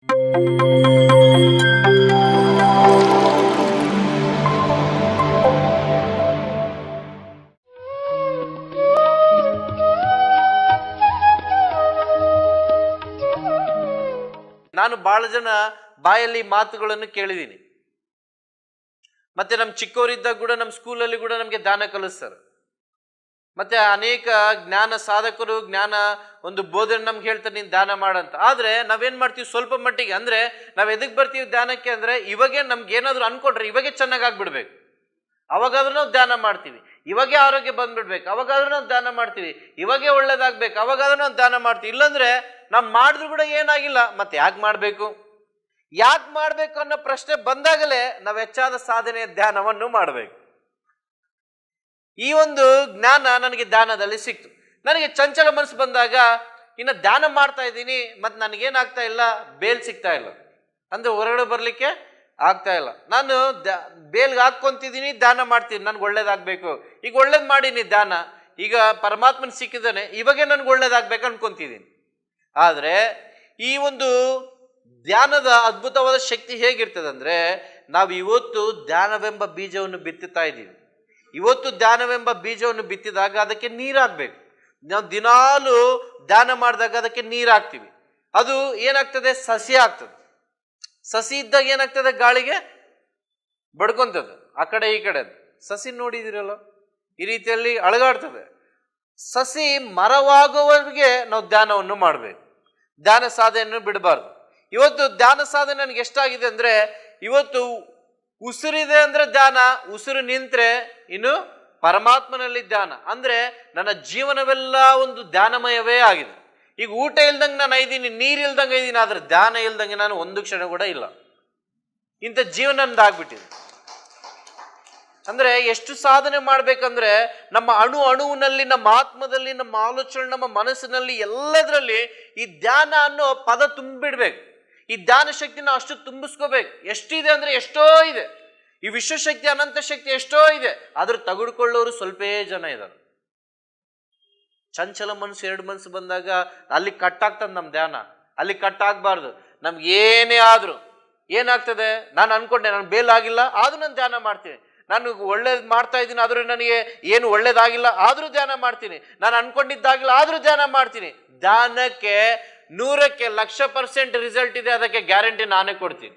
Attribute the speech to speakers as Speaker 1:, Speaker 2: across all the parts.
Speaker 1: ನಾನು ಬಹಳ ಜನ ಬಾಯಲ್ಲಿ ಮಾತುಗಳನ್ನು ಕೇಳಿದ್ದೀನಿ. ಮತ್ತೆ ನಮ್ಮ ಚಿಕ್ಕವರಿದ್ದಾಗ ಕೂಡ ನಮ್ಮ ಸ್ಕೂಲಲ್ಲಿ ಕೂಡ ನಮಗೆ ದಾನ ಕಲಿಸ್ತಾರೆ. ಮತ್ತೆ ಅನೇಕ ಜ್ಞಾನ ಸಾಧಕರು ಜ್ಞಾನ ಒಂದು ಬೋಧನೆ ನಮ್ಗೆ ಹೇಳ್ತಾರೆ, ನೀನು ದಾನ ಮಾಡಂತ. ಆದ್ರೆ ನಾವೇನ್ ಮಾಡ್ತೀವಿ ಸ್ವಲ್ಪ ಮಟ್ಟಿಗೆ, ಅಂದ್ರೆ ನಾವ್ ಎದಕ್ ಬರ್ತೀವಿ ದಾನಕ್ಕೆ ಅಂದ್ರೆ ಇವಾಗೆ ನಮ್ಗೆ ಏನಾದ್ರು ಅನ್ಕೊಂಡ್ರೆ ಇವಾಗೆ ಚೆನ್ನಾಗಿ ಆಗ್ಬಿಡ್ಬೇಕು, ಅವಾಗಾದ್ರೂ ನಾವು ದಾನ ಮಾಡ್ತೀವಿ. ಇವಾಗೆ ಆರೋಗ್ಯ ಬಂದ್ಬಿಡ್ಬೇಕು, ಅವಾಗಾದ್ರೂ ನಾವು ದಾನ ಮಾಡ್ತೀವಿ. ಇವಾಗೆ ಒಳ್ಳೇದಾಗ್ಬೇಕು, ಅವಾಗಾದ್ರೂ ನಾವು ದಾನ ಮಾಡ್ತೀವಿ. ಇಲ್ಲಾಂದ್ರೆ ನಾವು ಮಾಡಿದ್ರು ಕೂಡ ಏನಾಗಿಲ್ಲ, ಮತ್ತೆ ಯಾಕೆ ಮಾಡ್ಬೇಕು ಅನ್ನೋ ಪ್ರಶ್ನೆ ಬಂದಾಗಲೇ ನಾವು ಹೆಚ್ಚಾದ ಸಾಧನೆಯ ಧ್ಯಾನವನ್ನು ಮಾಡಬೇಕು. ಈ ಒಂದು ಜ್ಞಾನ ನನಗೆ ದಾನದಲ್ಲಿ ಸಿಕ್ತು. ನನಗೆ ಚಂಚಲ ಮನಸ್ಸು ಬಂದಾಗ ಇನ್ನು ದಾನ ಮಾಡ್ತಾ ಇದ್ದೀನಿ, ಮತ್ತೆ ನನಗೇನಾಗ್ತಾ ಇಲ್ಲ, ಬೇಲ್ ಸಿಗ್ತಾ ಇಲ್ಲ, ಅಂದ್ರೆ ಹೊರಗಡೆ ಬರ್ಲಿಕ್ಕೆ ಆಗ್ತಾ ಇಲ್ಲ. ನಾನು ಬೇಲ್ಗೆ ಹಾಕೊಂತಿದ್ದೀನಿ, ದಾನ ಮಾಡ್ತೀನಿ, ನನ್ಗೆ ಒಳ್ಳೇದಾಗ್ಬೇಕು. ಈಗ ಒಳ್ಳೇದ್ ಮಾಡೀನಿ ದಾನ, ಈಗ ಪರಮಾತ್ಮನ್ ಸಿಕ್ಕಿದ್ದಾನೆ, ಇವಾಗೆ ನನ್ಗೆ ಒಳ್ಳೇದಾಗ್ಬೇಕು ಅನ್ಕೊಂತಿದ್ದೀನಿ. ಆದ್ರೆ ಈ ಒಂದು ಧ್ಯಾನದ ಅದ್ಭುತವಾದ ಶಕ್ತಿ ಹೇಗಿರ್ತದೆ ಅಂದ್ರೆ, ನಾವು ಇವತ್ತು ಧ್ಯಾನವೆಂಬ ಬೀಜವನ್ನು ಬಿತ್ತುತ್ತಾ ಇದ್ದೀವಿ. ಇವತ್ತು ಧ್ಯಾನವೆಂಬ ಬೀಜವನ್ನು ಬಿತ್ತಿದಾಗ ಅದಕ್ಕೆ ನೀರಾಗ್ಬೇಕು. ನಾವು ದಿನಾಲು ಧ್ಯಾನ ಮಾಡಿದಾಗ ಅದಕ್ಕೆ ನೀರಾಗ್ತೀವಿ, ಅದು ಏನಾಗ್ತದೆ, ಸಸಿ ಆಗ್ತದೆ. ಸಸಿ ಇದ್ದಾಗ ಏನಾಗ್ತದೆ, ಗಾಳಿಗೆ ಬಡ್ಕೊಂತದೆ ಆ ಕಡೆ ಈ ಕಡೆ. ಸಸಿ ನೋಡಿದಿರಲ್ಲ, ಈ ರೀತಿಯಲ್ಲಿ ಅಳಗಾಡ್ತದೆ. ಸಸಿ ಮರವಾಗುವವರೆಗೆ ನಾವು ಧ್ಯಾನವನ್ನು ಮಾಡಬೇಕು, ಧ್ಯಾನ ಸಾಧನೆಯನ್ನು ಬಿಡಬಾರ್ದು. ಇವತ್ತು ಧ್ಯಾನ ಸಾಧನೆ ನನಗೆ ಎಷ್ಟಾಗಿದೆ ಅಂದ್ರೆ, ಇವತ್ತು ಉಸಿರಿದೆ ಅಂದ್ರೆ ಧ್ಯಾನ, ಉಸಿರು ನಿಂತ್ರೆ ಇನ್ನು ಪರಮಾತ್ಮನಲ್ಲಿ ಧ್ಯಾನ. ಅಂದ್ರೆ ನನ್ನ ಜೀವನವೆಲ್ಲ ಒಂದು ಧ್ಯಾನಮಯವೇ ಆಗಿದೆ. ಈಗ ಊಟ ಇಲ್ದಂಗೆ ನಾನು ಇದ್ದೀನಿ, ನೀರು ಇಲ್ದಂಗೆ ಇದ್ದೀನಿ, ಆದ್ರೆ ಧ್ಯಾನ ಇಲ್ದಂಗೆ ನಾನು ಒಂದು ಕ್ಷಣ ಕೂಡ ಇಲ್ಲ. ಇಂಥ ಜೀವನ ನಂದಾಗ್ಬಿಟ್ಟಿದೆ. ಅಂದ್ರೆ ಎಷ್ಟು ಸಾಧನೆ ಮಾಡ್ಬೇಕಂದ್ರೆ, ನಮ್ಮ ಅಣುವಿನಲ್ಲಿ, ನಮ್ಮ ಆತ್ಮದಲ್ಲಿ, ನಮ್ಮ ಆಲೋಚನೆ, ನಮ್ಮ ಮನಸ್ಸಿನಲ್ಲಿ, ಎಲ್ಲದರಲ್ಲಿ ಈ ಧ್ಯಾನ ಅನ್ನೋ ಪದ ತುಂಬಿಡ್ಬೇಕು. ಈ ಧ್ಯಾನ ಶಕ್ತಿನ ಅಷ್ಟು ತುಂಬಿಸ್ಕೋಬೇಕು. ಎಷ್ಟಿದೆ ಅಂದ್ರೆ ಎಷ್ಟೋ ಇದೆ. ಈ ವಿಶ್ವಶಕ್ತಿ, ಅನಂತ ಶಕ್ತಿ ಎಷ್ಟೋ ಇದೆ, ಆದ್ರೂ ತೆಗೆದುಕೊಳ್ಳೋರು ಸ್ವಲ್ಪೇ ಜನ ಇದ್ದಾರೆ. ಚಂಚಲ ಮನಸ್ಸು, ಎರಡು ಮನಸ್ಸು ಬಂದಾಗ ಅಲ್ಲಿ ಕಟ್ಟಾಗ್ತದೆ ನಮ್ಮ ಧ್ಯಾನ. ಅಲ್ಲಿ ಕಟ್ಟಾಗಬಾರ್ದು. ನಮ್ಗೆ ಏನೇ ಆದ್ರೂ ಏನಾಗ್ತದೆ, ನಾನು ಅನ್ಕೊಂಡೆ ನಾನು ಬೇಲಾಗಿಲ್ಲ ಆದ್ರೂ ನಾನು ಧ್ಯಾನ ಮಾಡ್ತೀನಿ, ನಾನು ಒಳ್ಳೇದು ಮಾಡ್ತಾ ಇದ್ದೀನಿ ಆದ್ರೂ ನನಗೆ ಏನು ಒಳ್ಳೇದಾಗಿಲ್ಲ ಆದ್ರೂ ಧ್ಯಾನ ಮಾಡ್ತೀನಿ, ನಾನು ಅನ್ಕೊಂಡಿದ್ದಾಗಿಲ್ಲ ಆದ್ರೂ ಧ್ಯಾನ ಮಾಡ್ತೀನಿ. ಧ್ಯಾನಕ್ಕೆ 100ಕ್ಕೆ 1,00,000% ರಿಸಲ್ಟ್ ಇದೆ, ಅದಕ್ಕೆ ಗ್ಯಾರಂಟಿ ನಾನೇ ಕೊಡ್ತೀನಿ.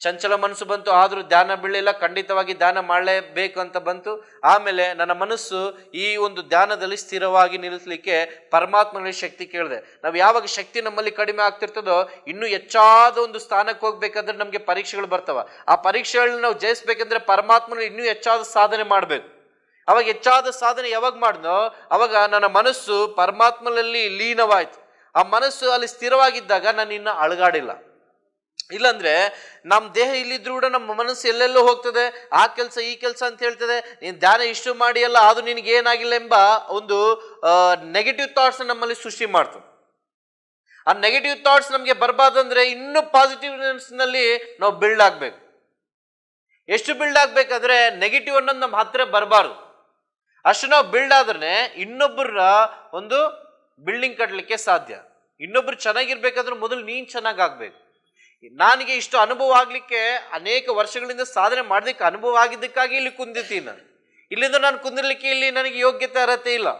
Speaker 1: ಚಂಚಲ ಮನಸ್ಸು ಬಂತು, ಆದ್ರೂ ಧ್ಯಾನ ಬೀಳಲಿಲ್ಲ, ಖಂಡಿತವಾಗಿ ಧ್ಯಾನ ಮಾಡಲೇಬೇಕು ಅಂತ ಬಂತು. ಆಮೇಲೆ ನನ್ನ ಮನಸ್ಸು ಈ ಒಂದು ಧ್ಯಾನದಲ್ಲಿ ಸ್ಥಿರವಾಗಿ ನಿಲ್ಲಿಸಲಿಕ್ಕೆ ಪರಮಾತ್ಮನಲ್ಲಿ ಶಕ್ತಿ ಕೇಳಿದೆ. ನಾವು ಯಾವಾಗ ಶಕ್ತಿ ನಮ್ಮಲ್ಲಿ ಕಡಿಮೆ ಆಗ್ತಿರ್ತದೋ, ಇನ್ನೂ ಹೆಚ್ಚಾದ ಒಂದು ಸ್ಥಾನಕ್ಕೆ ಹೋಗ್ಬೇಕಾದ್ರೆ ನಮಗೆ ಪರೀಕ್ಷೆಗಳು ಬರ್ತಾವ. ಆ ಪರೀಕ್ಷೆಗಳನ್ನ ನಾವು ಜಯಿಸ್ಬೇಕಂದ್ರೆ ಪರಮಾತ್ಮನಲ್ಲಿ ಇನ್ನೂ ಹೆಚ್ಚಾದ ಸಾಧನೆ ಮಾಡಬೇಕು. ಅವಾಗ ಹೆಚ್ಚಾದ ಸಾಧನೆ ಯಾವಾಗ ಮಾಡಿದ್ನೋ ಅವಾಗ ನನ್ನ ಮನಸ್ಸು ಪರಮಾತ್ಮನಲ್ಲಿ ಲೀನವಾಯ್ತು. ಆ ಮನಸ್ಸು ಅಲ್ಲಿ ಸ್ಥಿರವಾಗಿದ್ದಾಗ ನಾನು ಇನ್ನು ಅಳಗಾಡಿಲ್ಲ. ಇಲ್ಲಾಂದ್ರೆ ನಮ್ಮ ದೇಹ ಇಲ್ಲಿದ್ರು ಕೂಡ ನಮ್ಮ ಮನಸ್ಸು ಎಲ್ಲೆಲ್ಲೋ ಹೋಗ್ತದೆ, ಆ ಕೆಲಸ ಈ ಕೆಲಸ ಅಂತ ಹೇಳ್ತದೆ. ನೀನ್ ಧ್ಯಾನ ಇಷ್ಟು ಮಾಡಿ ಅಲ್ಲ, ಅದು ನಿನಗೆ ಏನಾಗಿಲ್ಲ ಎಂಬ ಒಂದು ನೆಗೆಟಿವ್ ಥಾಟ್ಸ್ ನಮ್ಮಲ್ಲಿ ಸೃಷ್ಟಿ ಮಾಡ್ತದೆ. ಆ ನೆಗೆಟಿವ್ ಥಾಟ್ಸ್ ನಮ್ಗೆ ಬರಬಾರ್ದಂದ್ರೆ ಇನ್ನೂ ಪಾಸಿಟಿವ್ನೆಸ್ ನಲ್ಲಿ ನಾವು ಬಿಲ್ಡ್ ಆಗ್ಬೇಕು. ಎಷ್ಟು ಬಿಲ್ಡ್ ಆಗ್ಬೇಕಾದ್ರೆ ನೆಗೆಟಿವ್ ಅನ್ನೋದು ನಮ್ಮ ಹತ್ರ ಬರಬಾರ್ದು. ಅಷ್ಟು ನಾವು ಬಿಲ್ಡ್ ಆದ್ರೆ ಇನ್ನೊಬ್ಬರ ಒಂದು ಬಿಲ್ಡಿಂಗ್ ಕಟ್ಟಲಿಕ್ಕೆ ಸಾಧ್ಯ. ಇನ್ನೊಬ್ರು ಚೆನ್ನಾಗಿರ್ಬೇಕಾದ್ರೆ ಮೊದಲು ನೀನ್ ಚೆನ್ನಾಗಾಗ್ಬೇಕು. ನನಗೆ ಇಷ್ಟು ಅನುಭವ ಆಗ್ಲಿಕ್ಕೆ ಅನೇಕ ವರ್ಷಗಳಿಂದ ಸಾಧನೆ ಮಾಡ್ಲಿಕ್ಕೆ ಅನುಭವ ಆಗಿದ್ದಕ್ಕಾಗಿ ಇಲ್ಲಿ ಕುಂದಿರ್ತೀನಿ ನಾನು. ಇಲ್ಲಿಂದ ನಾನು ಕುಂದಿರ್ಲಿಕ್ಕೆ ಇಲ್ಲಿ ನನಗೆ ಯೋಗ್ಯತೆ ಅರ್ಹತೆ ಇಲ್ಲ.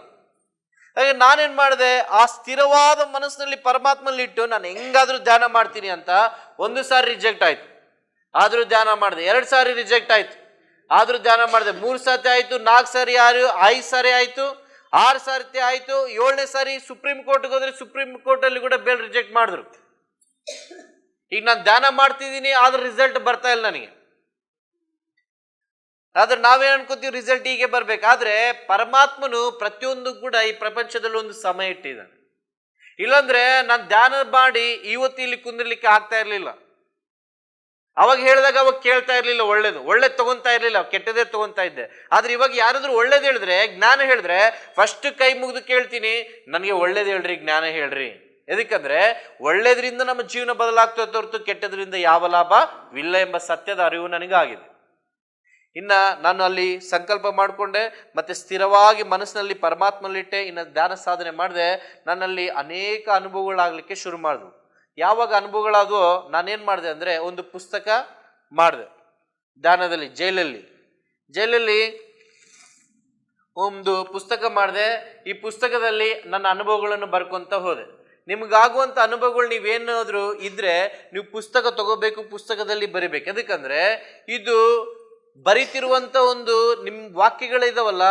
Speaker 1: ಹಾಗೆ ನಾನೇನ್ ಮಾಡಿದೆ, ಆ ಸ್ಥಿರವಾದ ಮನಸ್ಸಿನಲ್ಲಿ ಪರಮಾತ್ಮನಲ್ಲಿ ಇಟ್ಟು ನಾನು ಹೆಂಗಾದ್ರೂ ಧ್ಯಾನ ಮಾಡ್ತೀನಿ ಅಂತ 1 ಸಾರಿ ರಿಜೆಕ್ಟ್ ಆಯ್ತು, ಆದ್ರೂ ಧ್ಯಾನ ಮಾಡಿದೆ. 2 ಸಾರಿ ರಿಜೆಕ್ಟ್ ಆಯ್ತು, ಆದ್ರೂ ಧ್ಯಾನ ಮಾಡಿದೆ. 3 ಸಾರಿ ಆಯ್ತು, 4 ಸಾರಿ 5 ಸಾರಿ ಆಯ್ತು, 6 ಸಾರಿ ಆಯ್ತು. 7ನೇ ಸಾರಿ ಸುಪ್ರೀಂ ಕೋರ್ಟ್ಗೆ ಹೋದ್ರೆ ಸುಪ್ರೀಂ ಕೋರ್ಟ್ ಅಲ್ಲಿ ಕೂಡ ಬೇಲ್ ರಿಜೆಕ್ಟ್ ಮಾಡಿದ್ರು. ಈಗ ನಾನು ಧ್ಯಾನ ಮಾಡ್ತಿದ್ದೀನಿ, ಆದ್ರೆ ರಿಸಲ್ಟ್ ಬರ್ತಾ ಇಲ್ಲ ನನಗೆ. ಆದ್ರೆ ನಾವೇನ್ ಅನ್ಕೋತೀವಿ, ರಿಸಲ್ಟ್ ಹೀಗೆ ಬರ್ಬೇಕಾದ್ರೆ ಪರಮಾತ್ಮನು ಪ್ರತಿಯೊಂದು ಕೂಡ ಈ ಪ್ರಪಂಚದಲ್ಲಿ ಒಂದು ಸಮಯ ಇಟ್ಟಿದ್ದಾನೆ. ಇಲ್ಲಾಂದ್ರೆ ನಾನು ಧ್ಯಾನ ಮಾಡಿ ಇವತ್ತು ಇಲ್ಲಿ ಕುಂದಿರ್ಲಿಕ್ಕೆ ಆಗ್ತಾ ಇರ್ಲಿಲ್ಲ. ಅವಾಗ ಹೇಳಿದಾಗ ಅವಾಗ ಕೇಳ್ತಾ ಇರ್ಲಿಲ್ಲ, ಒಳ್ಳೇದು ತಗೊಂತಾ ಇರ್ಲಿಲ್ಲ, ಕೆಟ್ಟದೇ ತಗೊಂತಾ ಇದ್ದೆ. ಆದ್ರೆ ಇವಾಗ ಯಾರಾದ್ರೂ ಒಳ್ಳೇದು ಹೇಳಿದ್ರೆ, ಜ್ಞಾನ ಹೇಳಿದ್ರೆ ಫಸ್ಟ್ ಕೈ ಮುಗಿದು ಕೇಳ್ತೀನಿ, ನನಗೆ ಒಳ್ಳೇದು ಹೇಳ್ರಿ, ಜ್ಞಾನ ಹೇಳ್ರಿ. ಎದಕ್ಕಂದ್ರೆ ಒಳ್ಳೇದ್ರಿಂದ ನಮ್ಮ ಜೀವನ ಬದಲಾಗ್ತದೆ ಹೊರತು ಕೆಟ್ಟದ್ರಿಂದ ಯಾವ ಲಾಭವಿಲ್ಲ ಎಂಬ ಸತ್ಯದ ಅರಿವು ನನಗಾಗಿದೆ. ಇನ್ನ ನಾನು ಅಲ್ಲಿ ಸಂಕಲ್ಪ ಮಾಡಿಕೊಂಡೆ, ಮತ್ತೆ ಸ್ಥಿರವಾಗಿ ಮನಸ್ಸಿನಲ್ಲಿ ಪರಮಾತ್ಮನಲ್ಲಿಟ್ಟೆ. ಇನ್ನು ಧ್ಯಾನ ಸಾಧನೆ ಮಾಡಿದೆ. ನನ್ನಲ್ಲಿ ಅನೇಕ ಅನುಭವಗಳಾಗ್ಲಿಕ್ಕೆ ಶುರು ಮಾಡಿದ್ವು. ಯಾವಾಗ ಅನುಭವಗಳಾದವೋ ನಾನೇನ್ ಮಾಡಿದೆ ಅಂದ್ರೆ ಒಂದು ಪುಸ್ತಕ ಮಾಡಿದೆ. ಧ್ಯಾನದಲ್ಲಿ ಜೈಲಲ್ಲಿ ಒಂದು ಪುಸ್ತಕ ಮಾಡಿದೆ. ಈ ಪುಸ್ತಕದಲ್ಲಿ ನನ್ನ ಅನುಭವಗಳನ್ನು ಬರ್ಕೊಂತ ಹೋದೆ. ನಿಮ್ಗಾಗುವಂತ ಅನುಭವಗಳು ನೀವೇನಾದ್ರೂ ಇದ್ರೆ ನೀವು ಪುಸ್ತಕ ತಗೋಬೇಕು, ಪುಸ್ತಕದಲ್ಲಿ ಬರಿಬೇಕು. ಯಾಕಂದ್ರೆ ಇದು ಬರಿತಿರುವಂತ ಒಂದು ನಿಮ್ ವಾಕ್ಯಗಳಿದಾವಲ್ಲ,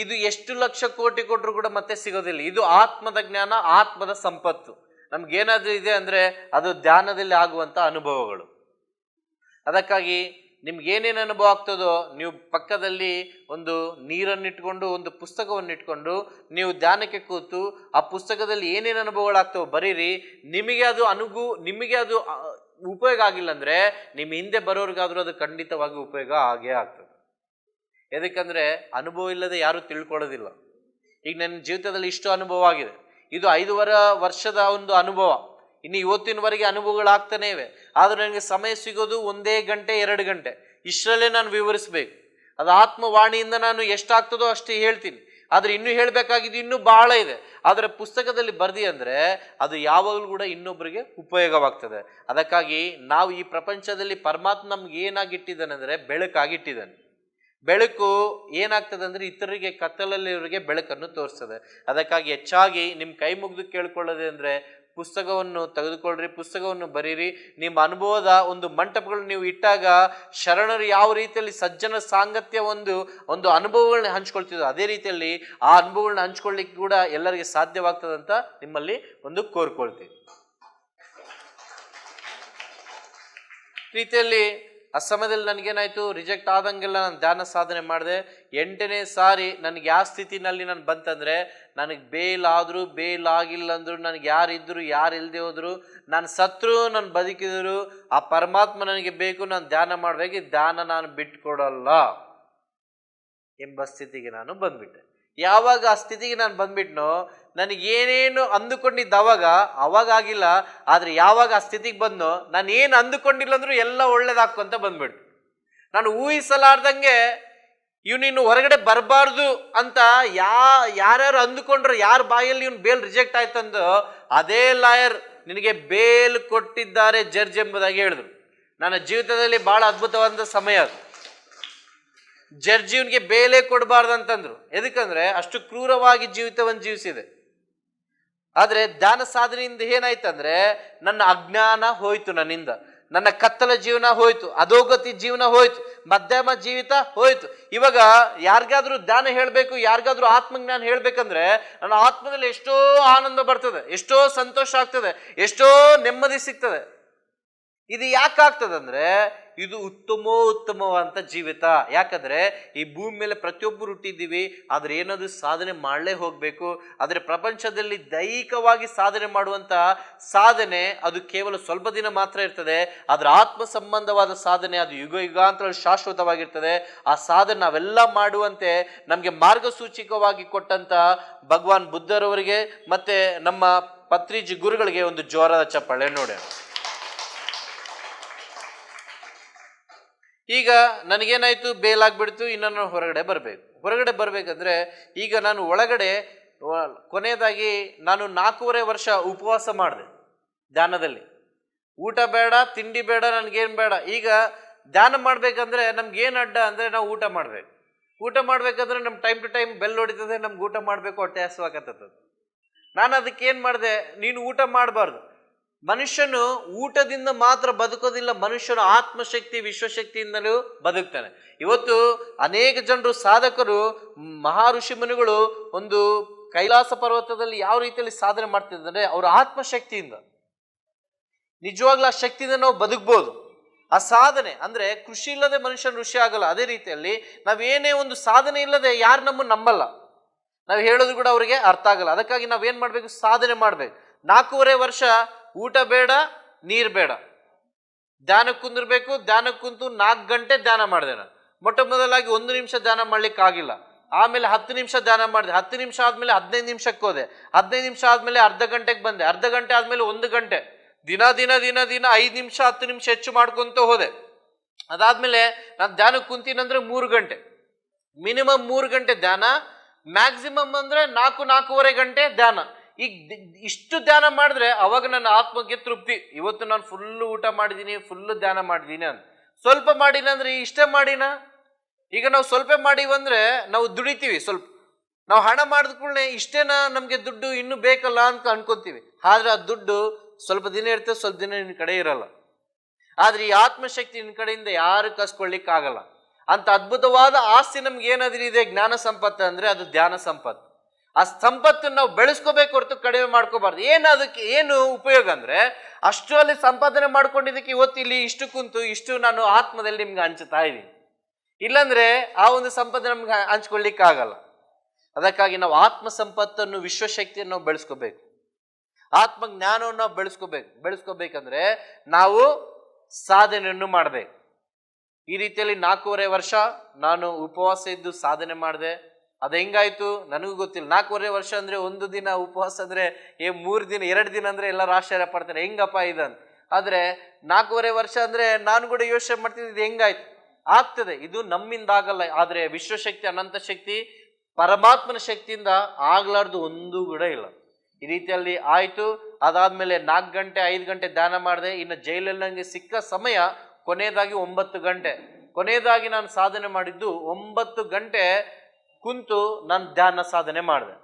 Speaker 1: ಇದು ಎಷ್ಟು ಲಕ್ಷ ಕೋಟಿ ಕೊಟ್ಟರು ಕೂಡ ಮತ್ತೆ ಸಿಗೋದಿಲ್ಲ. ಇದು ಆತ್ಮದ ಜ್ಞಾನ, ಆತ್ಮದ ಸಂಪತ್ತು. ನಮ್ಗೇನಾದ್ರೂ ಇದೆ ಅಂದ್ರೆ ಅದು ಧ್ಯಾನದಲ್ಲಿ ಆಗುವಂತ ಅನುಭವಗಳು. ಅದಕ್ಕಾಗಿ ನಿಮ್ಗೆ ಏನೇನು ಅನುಭವ ಆಗ್ತದೋ ನೀವು ಪಕ್ಕದಲ್ಲಿ ಒಂದು ನೀರನ್ನಿಟ್ಕೊಂಡು ಒಂದು ಪುಸ್ತಕವನ್ನಿಟ್ಕೊಂಡು ನೀವು ಧ್ಯಾನಕ್ಕೆ ಕೂತು ಆ ಪುಸ್ತಕದಲ್ಲಿ ಏನೇನು ಅನುಭವಗಳಾಗ್ತವೋ ಬರೀರಿ. ನಿಮಗೆ ಅದು ಉಪಯೋಗ ಆಗಿಲ್ಲ ಅಂದ್ರೆ ನಿಮ್ಮ ಹಿಂದೆ ಬರೋರ್ಗಾದ್ರೂ ಅದು ಖಂಡಿತವಾಗಿ ಉಪಯೋಗ ಆಗೇ ಆಗ್ತದೆ. ಯಾಕಂದ್ರೆ ಅನುಭವ ಇಲ್ಲದೆ ಯಾರು ತಿಳ್ಕೊಳ್ಳೋದಿಲ್ಲ. ಈಗ ನನ್ನ ಜೀವಿತದಲ್ಲಿ ಇಷ್ಟು ಅನುಭವ ಆಗಿದೆ. ಇದು 5 ವರ್ಷದ ಒಂದು ಅನುಭವ. ಇನ್ನು ಇವತ್ತಿನವರೆಗೆ ಅನುಭವಗಳಾಗ್ತಾನೆ ಇವೆ. ಆದ್ರೆ ನನಗೆ ಸಮಯ ಸಿಗೋದು 1 ಗಂಟೆ 2 ಗಂಟೆ. ಇಷ್ಟರಲ್ಲೇ ನಾನು ವಿವರಿಸ್ಬೇಕು. ಅದು ಆತ್ಮವಾಣಿಯಿಂದ ನಾನು ಎಷ್ಟಾಗ್ತದೋ ಅಷ್ಟೇ ಹೇಳ್ತೀನಿ. ಆದ್ರೆ ಇನ್ನೂ ಹೇಳ್ಬೇಕಾಗಿದ್ದು ಇನ್ನೂ ಬಹಳ ಇದೆ. ಆದ್ರೆ ಪುಸ್ತಕದಲ್ಲಿ ಬರ್ದಿ ಅಂದ್ರೆ ಅದು ಯಾವಾಗಲೂ ಕೂಡ ಇನ್ನೊಬ್ಬರಿಗೆ ಉಪಯೋಗವಾಗ್ತದೆ. ಅದಕ್ಕಾಗಿ ನಾವು ಈ ಪ್ರಪಂಚದಲ್ಲಿ ಪರಮಾತ್ಮ ನಮ್ಗೆ ಏನಾಗಿಟ್ಟಿದ್ದಾನೆ ಅಂದ್ರೆ ಬೆಳಕಾಗಿಟ್ಟಿದ್ದಾನೆ. ಬೆಳಕು ಏನಾಗ್ತದೆ ಅಂದ್ರೆ ಇತರರಿಗೆ, ಕತ್ತಲಲ್ಲಿವರಿಗೆ ಬೆಳಕನ್ನು ತೋರಿಸ್ತದೆ. ಅದಕ್ಕಾಗಿ ಹೆಚ್ಚಾಗಿ ನಿಮ್ ಕೈ ಮುಗಿದು ಕೇಳ್ಕೊಳ್ಳೋದೆ ಅಂದ್ರೆ ಪುಸ್ತಕವನ್ನು ತೆಗೆದುಕೊಳ್ಳ್ರಿ, ಪುಸ್ತಕವನ್ನು ಬರೀರಿ. ನಿಮ್ಮ ಅನುಭವದ ಒಂದು ಮಂಟಪಗಳನ್ನ ನೀವು ಇಟ್ಟಾಗ ಶರಣರು ಯಾವ ರೀತಿಯಲ್ಲಿ ಸಜ್ಜನ ಸಾಂಗತ್ಯ ಒಂದು ಅನುಭವಗಳನ್ನ ಹಂಚ್ಕೊಳ್ತಿದ್ರು, ಅದೇ ರೀತಿಯಲ್ಲಿ ಆ ಅನುಭವಗಳನ್ನ ಹಂಚ್ಕೊಳ್ಳಿಕ್ಕೆ ಕೂಡ ಎಲ್ಲರಿಗೆ ಸಾಧ್ಯವಾಗ್ತದಂತ ನಿಮ್ಮಲ್ಲಿ ಒಂದು ಕೋರ್ಕೊಳ್ತೀವಿ. ರೀತಿಯಲ್ಲಿ ಆ ಸಮಯದಲ್ಲಿ ನನಗೇನಾಯ್ತು, ರಿಜೆಕ್ಟ್ ಆದಂಗೆಲ್ಲ ನಾನು ಧ್ಯಾನ ಸಾಧನೆ ಮಾಡಿದೆ. 8ನೇ ಸಾರಿ ನನಗೆ ಯಾವ ಸ್ಥಿತಿನಲ್ಲಿ ನಾನು ಬಂತಂದ್ರೆ, ನನಗೆ ಬೇಲಾದರೂ ಬೇಲಾಗಿಲ್ಲ ಅಂದ್ರು, ನನಗೆ ಯಾರಿದ್ರು ಯಾರು ಇಲ್ಲದೆ ಹೋದ್ರು, ನಾನು ಸತ್ರು ನಾನು ಬದುಕಿದ್ರು, ಆ ಪರಮಾತ್ಮ ನನಗೆ ಬೇಕು, ನಾನು ಧ್ಯಾನ ಮಾಡಬೇಕು, ಧ್ಯಾನ ನಾನು ಬಿಟ್ಕೊಡಲ್ಲ ಎಂಬ ಸ್ಥಿತಿಗೆ ನಾನು ಬಂದ್ಬಿಟ್ಟೆ. ಯಾವಾಗ ಆ ಸ್ಥಿತಿಗೆ ನಾನು ಬಂದ್ಬಿಟ್ನೋ, ನನಗೇನೇನು ಅಂದುಕೊಂಡಿದ್ದ ಅವಾಗ ಆಗಿಲ್ಲ. ಆದ್ರೆ ಯಾವಾಗ ಆ ಸ್ಥಿತಿಗೆ ಬಂದೋ, ನಾನು ಏನು ಅಂದುಕೊಂಡಿಲ್ಲ ಅಂದ್ರೂ ಎಲ್ಲ ಒಳ್ಳೇದಾಗ್ಕೊಂತ ಬಂದ್ಬಿಡ್ತು. ನಾನು ಊಹಿಸಲಾರ್ದಂಗೆ ಇವನಿನ್ನು ಹೊರಗಡೆ ಬರಬಾರ್ದು ಅಂತ ಯಾರ್ಯಾರು ಅಂದುಕೊಂಡ್ರು, ಯಾರ ಬಾಯಲ್ಲಿ ಇವನು ಬೇಲ್ ರಿಜೆಕ್ಟ್ ಆಯ್ತಂದು ಅದೇ ಲಾಯರ್ ನಿನಗೆ ಬೇಲ್ ಕೊಟ್ಟಿದ್ದಾರೆ ಜಡ್ಜ್ ಎಂಬುದಾಗಿ ಹೇಳಿದ್ರು. ನನ್ನ ಜೀವಿತದಲ್ಲಿ ಬಹಳ ಅದ್ಭುತವಾದ ಸಮಯ ಅದು. ಜಡ್ಜ್ ಇವನಿಗೆ ಬೇಲೇ ಕೊಡಬಾರ್ದು ಅಂತಂದ್ರು. ಎದಕ್ಕಂದ್ರೆ ಅಷ್ಟು ಕ್ರೂರವಾಗಿ ಜೀವಿತವನ್ನು ಜೀವಿಸಿದೆ. ಆದ್ರೆ ಧ್ಯಾನ ಸಾಧನೆಯಿಂದ ಏನಾಯ್ತಂದ್ರೆ ನನ್ನ ಅಜ್ಞಾನ ಹೋಯ್ತು, ನನ್ನಿಂದ ನನ್ನ ಕತ್ತಲ ಜೀವನ ಹೋಯ್ತು, ಅಧೋಗತಿ ಜೀವನ ಹೋಯ್ತು, ಮಧ್ಯಮ ಜೀವಿತ ಹೋಯ್ತು. ಇವಾಗ ಯಾರಿಗಾದ್ರೂ ಧ್ಯಾನ ಹೇಳ್ಬೇಕು, ಯಾರಿಗಾದ್ರೂ ಆತ್ಮಜ್ಞಾನ ಹೇಳ್ಬೇಕಂದ್ರೆ ನನ್ನ ಆತ್ಮದಲ್ಲಿ ಎಷ್ಟೋ ಆನಂದ ಬರ್ತದೆ, ಎಷ್ಟೋ ಸಂತೋಷ ಆಗ್ತದೆ, ಎಷ್ಟೋ ನೆಮ್ಮದಿ ಸಿಗ್ತದೆ. ಇದು ಯಾಕಾಗ್ತದಂದ್ರೆ ಇದು ಉತ್ತಮವಾದಂತ ಜೀವಿತ. ಯಾಕಂದ್ರೆ ಈ ಭೂಮಿ ಮೇಲೆ ಪ್ರತಿಯೊಬ್ಬರು ಹುಟ್ಟಿದ್ದೀವಿ, ಆದ್ರೆ ಏನಾದ್ರು ಸಾಧನೆ ಮಾಡಲೇ ಹೋಗ್ಬೇಕು. ಆದ್ರೆ ಪ್ರಪಂಚದಲ್ಲಿ ದೈಹಿಕವಾಗಿ ಸಾಧನೆ ಮಾಡುವಂತ ಸಾಧನೆ ಅದು ಕೇವಲ ಸ್ವಲ್ಪ ದಿನ ಮಾತ್ರ ಇರ್ತದೆ. ಆದ್ರೆ ಆತ್ಮ ಸಂಬಂಧವಾದ ಸಾಧನೆ ಅದು ಯುಗಾಂತರ ಶಾಶ್ವತವಾಗಿರ್ತದೆ. ಆ ಸಾಧನೆ ನಾವೆಲ್ಲ ಮಾಡುವಂತೆ ನಮ್ಗೆ ಮಾರ್ಗಸೂಚಿಕವಾಗಿ ಕೊಟ್ಟಂತ ಭಗವಾನ್ ಬುದ್ಧರವರಿಗೆ ಮತ್ತೆ ನಮ್ಮ ಪತ್ರಿಜಿ ಗುರುಗಳಿಗೆ ಒಂದು ಜೋರಾದ ಚಪ್ಪಾಳೆ ನೋಡೋಣ. ಈಗ ನನಗೇನಾಯ್ತು, ಬೇಲಾಗ್ಬಿಡ್ತು. ಇನ್ನು ನಾನು ಹೊರಗಡೆ ಬರ್ಬೇಕಂದ್ರೆ ಈಗ ನಾನು ಒಳಗಡೆ ಕೊನೆಯದಾಗಿ ನಾನು 4.5 ವರ್ಷ ಉಪವಾಸ ಮಾಡಿದೆ ಧ್ಯಾನದಲ್ಲಿ. ಊಟ ಬೇಡ, ತಿಂಡಿ ಬೇಡ, ನನ್ಗೇನು ಬೇಡ. ಈಗ ಧ್ಯಾನ ಮಾಡ್ಬೇಕಂದ್ರೆ ನಮ್ಗೇನು ಅಡ್ಡ ಅಂದ್ರೆ ನಾವು ಊಟ ಮಾಡ್ಬೇಕು. ಊಟ ಮಾಡ್ಬೇಕಂದ್ರೆ ನಮ್ ಟೈಮ್ ಟು ಟೈಮ್ ಬೆಲ್ ಹೊಡಿತದೆ, ನಮ್ಗೆ ಊಟ ಮಾಡ್ಬೇಕು, ಹೊಟ್ಟೆ ಹಸುವಾಗತ್ತದ. ನಾನು ಅದಕ್ಕೇನು ಮಾಡಿದೆ, ನೀನು ಊಟ ಮಾಡಬಾರ್ದು. ಮನುಷ್ಯನು ಊಟದಿಂದ ಮಾತ್ರ ಬದುಕೋದಿಲ್ಲ, ಮನುಷ್ಯನು ಆತ್ಮಶಕ್ತಿ ವಿಶ್ವಶಕ್ತಿಯಿಂದಲೂ ಬದುಕ್ತಾನೆ. ಇವತ್ತು ಅನೇಕ ಜನರು ಸಾಧಕರು, ಮಹಾ ಋಷಿ ಮುನಿಗಳು ಒಂದು ಕೈಲಾಸ ಪರ್ವತದಲ್ಲಿ ಯಾವ ರೀತಿಯಲ್ಲಿ ಸಾಧನೆ ಮಾಡ್ತಿದ್ದಾರೆ, ಅವರ ಆತ್ಮಶಕ್ತಿಯಿಂದ. ನಿಜವಾಗ್ಲೂ ಆ ಶಕ್ತಿಯಿಂದ ನಾವು ಬದುಕ್ಬೋದು. ಆ ಸಾಧನೆ ಅಂದ್ರೆ ಕೃಷಿ ಇಲ್ಲದೆ ಮನುಷ್ಯನ ಋಷಿ ಆಗಲ್ಲ. ಅದೇ ರೀತಿಯಲ್ಲಿ ನಾವೇನೇ ಒಂದು ಸಾಧನೆ ಇಲ್ಲದೆ ಯಾರು ನಮ್ಮನ್ನು ನಂಬಲ್ಲ, ನಾವು ಹೇಳೋದು ಕೂಡ ಅವರಿಗೆ ಅರ್ಥ ಆಗಲ್ಲ. ಅದಕ್ಕಾಗಿ ನಾವೇನ್ ಮಾಡ್ಬೇಕು, ಸಾಧನೆ ಮಾಡ್ಬೇಕು. 4.5 ವರ್ಷ ಊಟ ಬೇಡ, ನೀರು ಬೇಡ, ಧ್ಯಾನ ಕುಂದಿರ್ಬೇಕು. ಧ್ಯಾನ ಕುಂತು 4 ಗಂಟೆ ಧ್ಯಾನ ಮಾಡಿದೆ ನಾನು. ಮೊಟ್ಟ ಮೊದಲಾಗಿ 1 ನಿಮಿಷ ಧ್ಯಾನ ಮಾಡ್ಲಿಕ್ಕೆ ಆಗಿಲ್ಲ. ಆಮೇಲೆ 10 ನಿಮಿಷ ಧ್ಯಾನ ಮಾಡಿದೆ. 10 ನಿಮಿಷ ಆದ್ಮೇಲೆ 15 ನಿಮಿಷಕ್ಕೆ ಹೋದೆ. 15 ನಿಮಿಷ ಆದ್ಮೇಲೆ ಅರ್ಧ ಗಂಟೆಗೆ ಬಂದೆ. ಅರ್ಧ ಗಂಟೆ ಆದ್ಮೇಲೆ 1 ಗಂಟೆ. ದಿನ 5 ನಿಮಿಷ 10 ನಿಮಿಷ ಹೆಚ್ಚು ಮಾಡ್ಕೊಂತ ಹೋದೆ. ಅದಾದ್ಮೇಲೆ ನಾನು ಧ್ಯಾನಕ್ಕೆ ಕುಂತೀನಂದ್ರೆ 3 ಗಂಟೆ, ಮಿನಿಮಮ್ 3 ಗಂಟೆ ಧ್ಯಾನ, ಮ್ಯಾಕ್ಸಿಮಮ್ ಅಂದ್ರೆ 4-4.5 ಗಂಟೆ ಧ್ಯಾನ. ಈಗ ಇಷ್ಟು ಧ್ಯಾನ ಮಾಡಿದ್ರೆ ಅವಾಗ ನನ್ನ ಆತ್ಮಕ್ಕೆ ತೃಪ್ತಿ, ಇವತ್ತು ನಾನು ಫುಲ್ಲು ಊಟ ಮಾಡಿದ್ದೀನಿ, ಫುಲ್ಲು ಧ್ಯಾನ ಮಾಡಿದ್ದೀನಿ ಅಂತ. ಸ್ವಲ್ಪ ಮಾಡಿನ ಅಂದ್ರೆ ಇಷ್ಟೇ ಮಾಡಿನ. ಈಗ ನಾವು ಸ್ವಲ್ಪ ಮಾಡಿವಂದ್ರೆ ನಾವು ದುಡಿತೀವಿ, ಸ್ವಲ್ಪ ನಾವು ಹಣ ಮಾಡಿದ ಕೂಡಲೇ ಇಷ್ಟೇನ ನಮಗೆ ದುಡ್ಡು ಇನ್ನೂ ಬೇಕಲ್ಲ ಅಂತ ಅನ್ಕೋತೀವಿ. ಆದ್ರೆ ಆ ದುಡ್ಡು ಸ್ವಲ್ಪ ದಿನ ಇರ್ತದೆ, ಸ್ವಲ್ಪ ದಿನ ನಿನ್ನ ಕಡೆ ಇರಲ್ಲ. ಆದ್ರೆ ಈ ಆತ್ಮಶಕ್ತಿ ನಿನ್ನ ಕಡೆಯಿಂದ ಯಾರು ಕಸ್ಕೊಳ್ಳಿಕ್ ಆಗಲ್ಲ. ಅಂತ ಅದ್ಭುತವಾದ ಆಸ್ತಿ ನಮ್ಗೆ ಏನಾದ್ರೂ ಇದೆ ಜ್ಞಾನ ಸಂಪತ್ತು ಅಂದ್ರೆ ಅದು ಧ್ಯಾನ ಸಂಪತ್ತು. ಆ ಸಂಪತ್ತನ್ನು ನಾವು ಬೆಳೆಸ್ಕೋಬೇಕು ಹೊರತು ಕಡಿಮೆ ಮಾಡ್ಕೋಬಾರ್ದು. ಅದಕ್ಕೆ ಏನು ಉಪಯೋಗ ಅಂದ್ರೆ, ಅಷ್ಟು ಅಲ್ಲಿ ಸಂಪಾದನೆ ಮಾಡ್ಕೊಂಡಿದ್ದಕ್ಕೆ ಇವತ್ತು ಇಲ್ಲಿ ಇಷ್ಟು ಕುಂತು ಇಷ್ಟು ನಾನು ಆತ್ಮದಲ್ಲಿ ನಿಮ್ಗೆ ಹಂಚುತ್ತಾ ಇದ್ದೀನಿ. ಇಲ್ಲಾಂದ್ರೆ ಆ ಒಂದು ಸಂಪತ್ತು ನಮ್ಗೆ ಹಂಚ್ಕೊಳ್ಳಿಕ್ಕೆ ಆಗಲ್ಲ. ಅದಕ್ಕಾಗಿ ನಾವು ಆತ್ಮ ಸಂಪತ್ತನ್ನು, ವಿಶ್ವಶಕ್ತಿಯನ್ನು ನಾವು ಬೆಳೆಸ್ಕೋಬೇಕು, ಆತ್ಮ ಜ್ಞಾನವನ್ನು ನಾವು ಬೆಳೆಸ್ಕೋಬೇಕಂದ್ರೆ ನಾವು ಸಾಧನೆಯನ್ನು ಮಾಡಬೇಕು. ಈ ರೀತಿಯಲ್ಲಿ 4.5 ವರ್ಷ ನಾನು ಉಪವಾಸ ಇದ್ದು ಸಾಧನೆ ಮಾಡಿದೆ. ಅದು ಹೆಂಗಾಯ್ತು ನನಗೂ ಗೊತ್ತಿಲ್ಲ. 4.5 ವರ್ಷ ಅಂದ್ರೆ ಒಂದು ದಿನ ಉಪವಾಸ ಅಂದ್ರೆ 3 ದಿನ 2 ದಿನ ಅಂದ್ರೆ ಎಲ್ಲರೂ ಆಶ್ಚರ್ಯ ಪಡ್ತಾರೆ, ಹೆಂಗಪ್ಪ ಇದಂತ. ಆದ್ರೆ 4.5 ವರ್ಷ ಅಂದ್ರೆ ನಾನು ಕೂಡ ಯೋಚನೆ ಮಾಡ್ತಿದ್ದೆ ಇದು ಹೆಂಗಾಯ್ತು. ಆಗ್ತದೆ, ಇದು ನಮ್ಮಿಂದ ಆಗಲ್ಲ. ಆದ್ರೆ ವಿಶ್ವಶಕ್ತಿ, ಅನಂತ ಶಕ್ತಿ, ಪರಮಾತ್ಮನ ಶಕ್ತಿಯಿಂದ ಆಗ್ಲಾರ್ದು ಒಂದೂ ಕೂಡ ಇಲ್ಲ. ಈ ರೀತಿಯಲ್ಲಿ ಆಯ್ತು. ಅದಾದ್ಮೇಲೆ 4 ಗಂಟೆ 5 ಗಂಟೆ ಧ್ಯಾನ ಮಾಡಿದೆ. ಇನ್ನು ಜೈಲಲ್ಲಿ ನನಗೆ ಸಿಕ್ಕ ಸಮಯ ಕೊನೆಯದಾಗಿ 9 ಗಂಟೆ. ಕೊನೆಯದಾಗಿ ನಾನು ಸಾಧನೆ ಮಾಡಿದ್ದು 9 ಗಂಟೆ ಕುಂತು ನಾನು ಧ್ಯಾನ ಸಾಧನೆ ಮಾಡಿದೆ.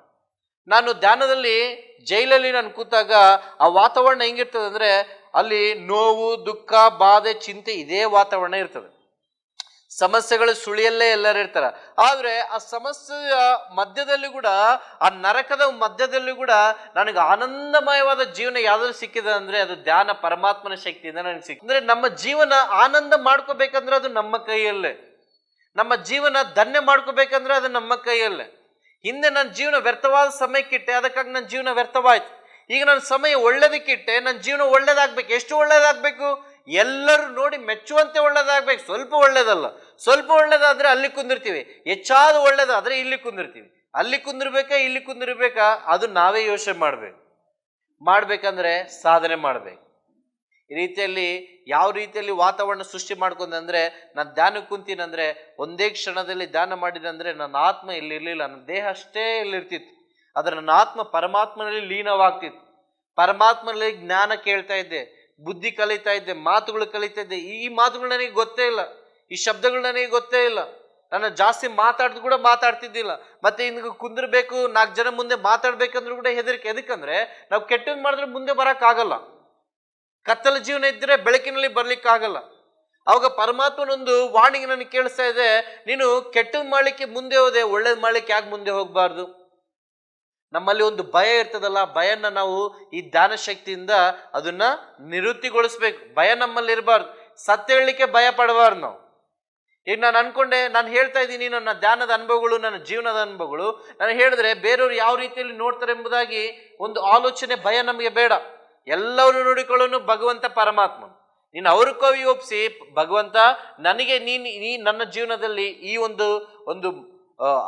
Speaker 1: ನಾನು ಧ್ಯಾನದಲ್ಲಿ ಜೈಲಲ್ಲಿ ನಾನು ಕೂತಾಗ ಆ ವಾತಾವರಣ ಹೆಂಗಿರ್ತದೆ ಅಂದ್ರೆ, ಅಲ್ಲಿ ನೋವು, ದುಃಖ, ಬಾಧೆ, ಚಿಂತೆ ಇದೇ ವಾತಾವರಣ ಇರ್ತದೆ. ಸಮಸ್ಯೆಗಳು ಸುಳಿಯಲ್ಲೇ ಎಲ್ಲರೂ ಇರ್ತಾರೆ. ಆದ್ರೆ ಆ ಸಮಸ್ಯೆಯ ಮಧ್ಯದಲ್ಲಿ ಕೂಡ, ಆ ನರಕದ ಮಧ್ಯದಲ್ಲಿ ಕೂಡ ನನಗೆ ಆನಂದಮಯವಾದ ಜೀವನ ಯಾವ್ದಾದ್ರು ಸಿಕ್ಕಿದೆ ಅಂದ್ರೆ ಅದು ಧ್ಯಾನ, ಪರಮಾತ್ಮನ ಶಕ್ತಿಯಿಂದ ನನಗೆ ಸಿಕ್ಕಿದೆ. ಅಂದ್ರೆ ನಮ್ಮ ಜೀವನ ಆನಂದ ಮಾಡ್ಕೋಬೇಕಂದ್ರೆ ಅದು ನಮ್ಮ ಕೈಯಲ್ಲೇ. ನಮ್ಮ ಜೀವನ ಧನ್ಯ ಮಾಡ್ಕೋಬೇಕಂದ್ರೆ ಅದು ನಮ್ಮ ಕೈಯಲ್ಲೇ. ಹಿಂದೆ ನನ್ನ ಜೀವನ ವ್ಯರ್ಥವಾದ ಸಮಯಕ್ಕಿಟ್ಟೆ, ಅದಕ್ಕಾಗಿ ನನ್ನ ಜೀವನ ವ್ಯರ್ಥವಾಯ್ತು. ಈಗ ನನ್ನ ಸಮಯ ಒಳ್ಳೇದಕ್ಕಿಟ್ಟೆ, ನನ್ನ ಜೀವನ ಒಳ್ಳೇದಾಗ್ಬೇಕು. ಎಷ್ಟು ಒಳ್ಳೇದಾಗ್ಬೇಕು? ಎಲ್ಲರೂ ನೋಡಿ ಮೆಚ್ಚುವಂತೆ ಒಳ್ಳೇದಾಗ್ಬೇಕು. ಸ್ವಲ್ಪ ಒಳ್ಳೇದಲ್ಲ, ಸ್ವಲ್ಪ ಒಳ್ಳೇದಾದ್ರೆ ಅಲ್ಲಿ ಕುಂದಿರ್ತೀವಿ, ಹೆಚ್ಚಾದ ಒಳ್ಳೇದಾದ್ರೆ ಇಲ್ಲಿ ಕುಂದಿರ್ತೀವಿ. ಅಲ್ಲಿ ಕುಂದಿರ್ಬೇಕಾ ಇಲ್ಲಿ ಕುಂದಿರ್ಬೇಕಾ ಅದು ನಾವೇ ಯೋಚನೆ ಮಾಡ್ಬೇಕಂದ್ರೆ ಸಾಧನೆ ಮಾಡ್ಬೇಕು. ಈ ರೀತಿಯಲ್ಲಿ ಯಾವ ರೀತಿಯಲ್ಲಿ ವಾತಾವರಣ ಸೃಷ್ಟಿ ಮಾಡ್ಕೊಂಡಂದ್ರೆ, ನಾನು ಧ್ಯಾನಕ್ಕೆ ಕುಂತೀನಂದ್ರೆ ಒಂದೇ ಕ್ಷಣದಲ್ಲಿ ಧ್ಯಾನ ಮಾಡಿದಂದ್ರೆ ನನ್ನ ಆತ್ಮ ಇಲ್ಲಿರ್ಲಿಲ್ಲ, ನನ್ನ ದೇಹ ಅಷ್ಟೇ ಇಲ್ಲಿರ್ತಿತ್ತು. ಆದ್ರೆ ನನ್ನ ಆತ್ಮ ಪರಮಾತ್ಮನಲ್ಲಿ ಲೀನವಾಗ್ತಿತ್ತು. ಪರಮಾತ್ಮನಲ್ಲಿ ಜ್ಞಾನ ಕೇಳ್ತಾ ಇದ್ದೆ, ಬುದ್ಧಿ ಕಲಿತಾ ಇದ್ದೆ, ಮಾತುಗಳು ಕಲಿತಾ ಇದ್ದೆ. ಈ ಮಾತುಗಳು ನನಗೆ ಗೊತ್ತೇ ಇಲ್ಲ, ಈ ಶಬ್ದಗಳು ನನಗೆ ಗೊತ್ತೇ ಇಲ್ಲ. ನಾನು ಜಾಸ್ತಿ ಮಾತಾಡ್ದು ಕೂಡ ಮಾತಾಡ್ತಿದ್ದಿಲ್ಲ. ಮತ್ತೆ ಇನ್ನು ಕುಂದಿರ್ಬೇಕು, 4 ಜನ ಮುಂದೆ ಮಾತಾಡ್ಬೇಕಂದ್ರೂ ಕೂಡ ಹೆದರಿಕೆ. ಎದಕ್ಕಂದ್ರೆ ನಾವು ಕೆಟ್ಟದ್ ಮಾಡಿದ್ರೆ ಮುಂದೆ ಬರಕ್ಕಾಗಲ್ಲ. ಕತ್ತಲ ಜೀವನ ಇದ್ರೆ ಬೆಳಕಿನಲ್ಲಿ ಬರ್ಲಿಕ್ಕಾಗಲ್ಲ. ಅವಾಗ ಪರಮಾತ್ಮನೊಂದು ವಾಣಿಗೆ ನನಗೆ ಕೇಳಿಸ್ತಾ ಇದೆ, ನೀನು ಕೆಟ್ಟದ್ ಮಾಡ್ಲಿಕ್ಕೆ ಮುಂದೆ ಹೋದೆ, ಒಳ್ಳೇದ್ ಮಾಡ್ಲಿಕ್ಕೆ ಯಾಕೆ ಮುಂದೆ ಹೋಗ್ಬಾರ್ದು? ನಮ್ಮಲ್ಲಿ ಒಂದು ಭಯ ಇರ್ತದಲ್ಲ, ಭಯನ ನಾವು ಈ ಧ್ಯಾನ ಶಕ್ತಿಯಿಂದ ಅದನ್ನ ನಿವೃತ್ತಿಗೊಳಿಸ್ಬೇಕು. ಭಯ ನಮ್ಮಲ್ಲಿ ಇರಬಾರ್ದು. ಸತ್ಯ ಹೇಳಲಿಕ್ಕೆ ಭಯ ಪಡಬಾರ್ದು ನಾವು. ಈಗ ನಾನು ಅನ್ಕೊಂಡೆ, ನಾನು ಹೇಳ್ತಾ ಇದ್ದೀನಿ ನನ್ನ ಧ್ಯಾನದ ಅನುಭವಗಳು, ನನ್ನ ಜೀವನದ ಅನುಭವಗಳು. ನಾನು ಹೇಳಿದ್ರೆ ಬೇರೆಯವರು ಯಾವ ರೀತಿಯಲ್ಲಿ ನೋಡ್ತಾರೆ ಎಂಬುದಾಗಿ ಒಂದು ಆಲೋಚನೆ, ಭಯ ನಮಗೆ ಬೇಡ. ಎಲ್ಲವನ್ನು ನೋಡಿಕೊಳ್ಳೋನು ಭಗವಂತ ಪರಮಾತ್ಮ. ನೀನು ಅವ್ರ ಕವಿ ಒಪ್ಪಿಸಿ, ಭಗವಂತ ನನಗೆ ನೀ ನನ್ನ ಜೀವನದಲ್ಲಿ ಈ ಒಂದು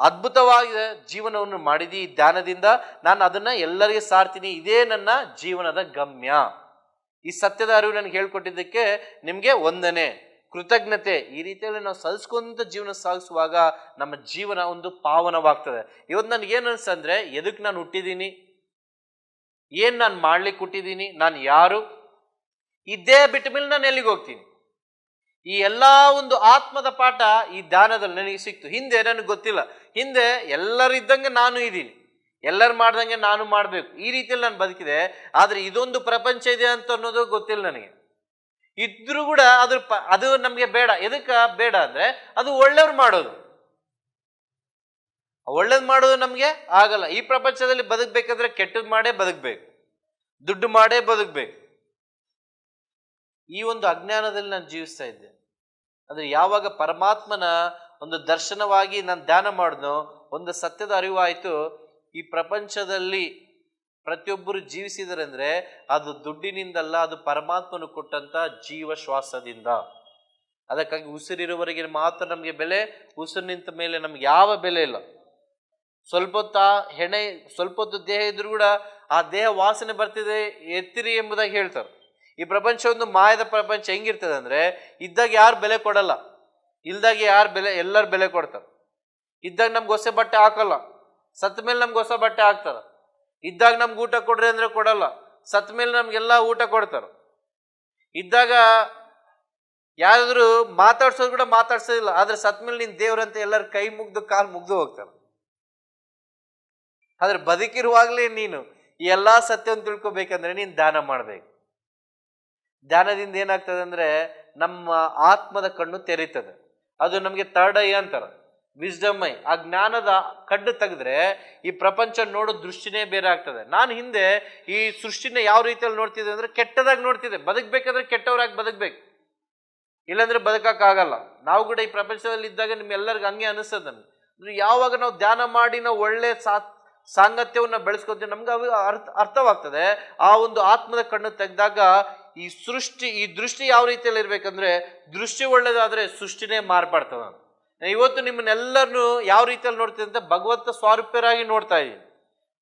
Speaker 1: ಅದ್ಭುತವಾದ ಜೀವನವನ್ನು ಮಾಡಿದಿ ಈ ಧ್ಯಾನದಿಂದ, ನಾನು ಅದನ್ನ ಎಲ್ಲರಿಗೆ ಸಾರ್ತೀನಿ, ಇದೇ ನನ್ನ ಜೀವನದ ಗಮ್ಯ. ಈ ಸತ್ಯದ ಅರಿವು ನನಗೆ ಹೇಳ್ಕೊಟ್ಟಿದ್ದಕ್ಕೆ ನಿಮ್ಗೆ ವಂದನೆ, ಕೃತಜ್ಞತೆ. ಈ ರೀತಿಯಲ್ಲಿ ನಾವು ಸಲ್ಲಿಸ್ಕೊಂತ ಜೀವನ ಸಾಗಿಸುವಾಗ ನಮ್ಮ ಜೀವನ ಒಂದು ಪಾವನವಾಗ್ತದೆ. ಇವತ್ತು ನನಗೇನು ಅನ್ಸಂದ್ರೆ, ಎದಕ್ಕೆ ನಾನು ಹುಟ್ಟಿದ್ದೀನಿ, ಏನ್ ನಾನು ಮಾಡ್ಲಿಕ್ಕೆ ಹುಟ್ಟಿದ್ದೀನಿ, ನಾನು ಯಾರು, ಇದೇ ಬಿಟ್ಟ ಮೇಲೆ ನಾನು ಎಲ್ಲಿಗೆ ಹೋಗ್ತೀನಿ. ಈ ಎಲ್ಲಾ ಒಂದು ಆತ್ಮದ ಪಾಠ ಈ ಧ್ಯಾನದಲ್ಲಿ ನನಗೆ ಸಿಕ್ತು. ಹಿಂದೆ ನನಗೆ ಗೊತ್ತಿಲ್ಲ. ಹಿಂದೆ ಎಲ್ಲರಿದ್ದಂಗೆ ನಾನು ಇದ್ದೀನಿ, ಎಲ್ಲರೂ ಮಾಡ್ದಂಗೆ ನಾನು ಮಾಡಬೇಕು, ಈ ರೀತಿಯಲ್ಲಿ ನಾನು ಬದುಕಿದೆ. ಆದ್ರೆ ಇದೊಂದು ಪ್ರಪಂಚ ಇದೆ ಅಂತ ಅನ್ನೋದು ಗೊತ್ತಿಲ್ಲ ನನಗೆ. ಇದ್ರೂ ಕೂಡ ಅದು ನಮ್ಗೆ ಬೇಡ. ಎದಕ್ಕ ಬೇಡ ಅಂದ್ರೆ, ಅದು ಒಳ್ಳೆಯವ್ರು ಮಾಡೋದು, ಒಳ್ಳೇದು ಮಾಡೋದು ನಮ್ಗೆ ಆಗಲ್ಲ. ಈ ಪ್ರಪಂಚದಲ್ಲಿ ಬದುಕ್ಬೇಕಾದ್ರೆ ಕೆಟ್ಟದ್ ಮಾಡೇ ಬದುಕ್ಬೇಕು, ದುಡ್ಡು ಮಾಡೇ ಬದುಕ್ಬೇಕು. ಈ ಒಂದು ಅಜ್ಞಾನದಲ್ಲಿ ನಾನು ಜೀವಿಸ್ತಾ ಇದ್ದೆ. ಆದ್ರೆ ಯಾವಾಗ ಪರಮಾತ್ಮನ ಒಂದು ದರ್ಶನವಾಗಿ ನಾನು ಧ್ಯಾನ ಮಾಡಿದ್ನೋ, ಒಂದು ಸತ್ಯದ ಅರಿವಾಯ್ತು, ಈ ಪ್ರಪಂಚದಲ್ಲಿ ಪ್ರತಿಯೊಬ್ಬರು ಜೀವಿಸಿದರೆ ಅಂದ್ರೆ ಅದು ದುಡ್ಡಿನಿಂದಲ್ಲ, ಅದು ಪರಮಾತ್ಮನು ಕೊಟ್ಟಂತ ಜೀವ ಶ್ವಾಸದಿಂದ. ಅದಕ್ಕಾಗಿ ಉಸಿರಿರುವವರೆಗೆ ಮಾತ್ರ ನಮ್ಗೆ ಬೆಲೆ, ಉಸಿರು ನಿಂತ ಮೇಲೆ ನಮ್ಗೆ ಯಾವ ಬೆಲೆ ಇಲ್ಲ. ಸ್ವಲ್ಪ ಹೊತ್ತು ದೇಹ ಇದ್ರೂ ಕೂಡ ಆ ದೇಹ ವಾಸನೆ ಬರ್ತಿದೆ, ಎತ್ತಿರಿ ಎಂಬುದಾಗಿ ಹೇಳ್ತಾರೆ. ಈ ಪ್ರಪಂಚ ಒಂದು ಮಾಯದ ಪ್ರಪಂಚ. ಹೆಂಗಿರ್ತದೆ ಅಂದ್ರೆ, ಇದ್ದಾಗ ಯಾರು ಬೆಲೆ ಕೊಡಲ್ಲ, ಇಲ್ದಾಗ ಯಾರು ಎಲ್ಲರೂ ಬೆಲೆ ಕೊಡ್ತಾರೆ. ಇದ್ದಾಗ ನಮ್ಗೆ ಹೊಸ ಬಟ್ಟೆ ಹಾಕಲ್ಲ, ಸತ್ತ ಮೇಲೆ ನಮ್ಗೆ ಹೊಸ ಬಟ್ಟೆ ಹಾಕ್ತಾರ. ಇದ್ದಾಗ ನಮ್ಗೆ ಊಟ ಕೊಡ್ರಿ ಅಂದ್ರೆ ಕೊಡಲ್ಲ, ಸತ್ತ ಮೇಲೆ ನಮ್ಗೆಲ್ಲ ಊಟ ಕೊಡ್ತಾರ. ಇದ್ದಾಗ ಯಾರಾದ್ರೂ ಮಾತಾಡ್ಸೋದು ಕೂಡ ಮಾತಾಡ್ಸೋದಿಲ್ಲ, ಆದ್ರೆ ಸತ್ ಮೇಲೆ ನೀನ್ ದೇವ್ರಂತ ಎಲ್ಲರ ಕೈ ಮುಗ್ದು ಕಾಲು ಮುಗ್ದು ಹೋಗ್ತಾರ. ಆದ್ರೆ ಬದುಕಿರುವಾಗ್ಲೇ ನೀನು ಈ ಎಲ್ಲಾ ಸತ್ಯವನ್ನು ತಿಳ್ಕೊಬೇಕಂದ್ರೆ ನೀನ್ ದಾನ ಮಾಡ್ಬೇಕು. ಧ್ಯಾನದಿಂದ ಏನಾಗ್ತದೆ ಅಂದ್ರೆ ನಮ್ಮ ಆತ್ಮದ ಕಣ್ಣು ತೆರೀತದೆ. ಅದು ನಮ್ಗೆ ಥರ್ಡ್ ಐ ಅಂತಾರ, ವಿಸ್ಡಮ್ ಐ. ಆ ಜ್ಞಾನದ ಕಣ್ಣು ತೆಗೆದ್ರೆ ಈ ಪ್ರಪಂಚ ನೋಡೋ ದೃಷ್ಟಿನೇ ಬೇರೆ ಆಗ್ತದೆ. ನಾನು ಹಿಂದೆ ಈ ಸೃಷ್ಟಿನ ಯಾವ ರೀತಿಯಲ್ಲಿ ನೋಡ್ತಿದ್ದೆ ಅಂದ್ರೆ ಕೆಟ್ಟದಾಗಿ ನೋಡ್ತಿದ್ದೆ. ಬದುಕ್ಬೇಕಾದ್ರೆ ಕೆಟ್ಟವರಾಗಿ ಬದುಕ್ಬೇಕು, ಇಲ್ಲಾಂದ್ರೆ ಬದುಕಕ್ಕಾಗಲ್ಲ. ನಾವು ಕೂಡ ಈ ಪ್ರಪಂಚದಲ್ಲಿ ಇದ್ದಾಗ ನಿಮ್ಗೆಲ್ಲರಿಗೂ ಹಂಗೆ ಅನಿಸ್ತದೆ. ನಮ್ಗೆ ಯಾವಾಗ ನಾವು ಧ್ಯಾನ ಮಾಡಿ ನಾವು ಒಳ್ಳೆ ಸಾಂಗತ್ಯವನ್ನ ಬೆಳೆಸ್ಕೊತೀವಿ, ನಮ್ಗೆ ಅವು ಅರ್ಥವಾಗ್ತದೆ. ಆ ಒಂದು ಆತ್ಮದ ಕಣ್ಣು ತೆಗೆದಾಗ ಈ ದೃಷ್ಟಿ ಯಾವ ರೀತಿಯಲ್ಲಿ ಇರ್ಬೇಕಂದ್ರೆ, ದೃಷ್ಟಿ ಒಳ್ಳೇದಾದ್ರೆ ಸೃಷ್ಟಿನೇ ಮಾರ್ಪಾಡ್ತದ. ಇವತ್ತು ನಿಮ್ಮನ್ನೆಲ್ಲರನ್ನು ಯಾವ ರೀತಿಯಲ್ಲಿ ನೋಡ್ತೀನಿ ಅಂತ ಭಗವಂತ ಸ್ವಾರೂಪ್ಯರಾಗಿ ನೋಡ್ತಾ ಇದ್ದೀನಿ,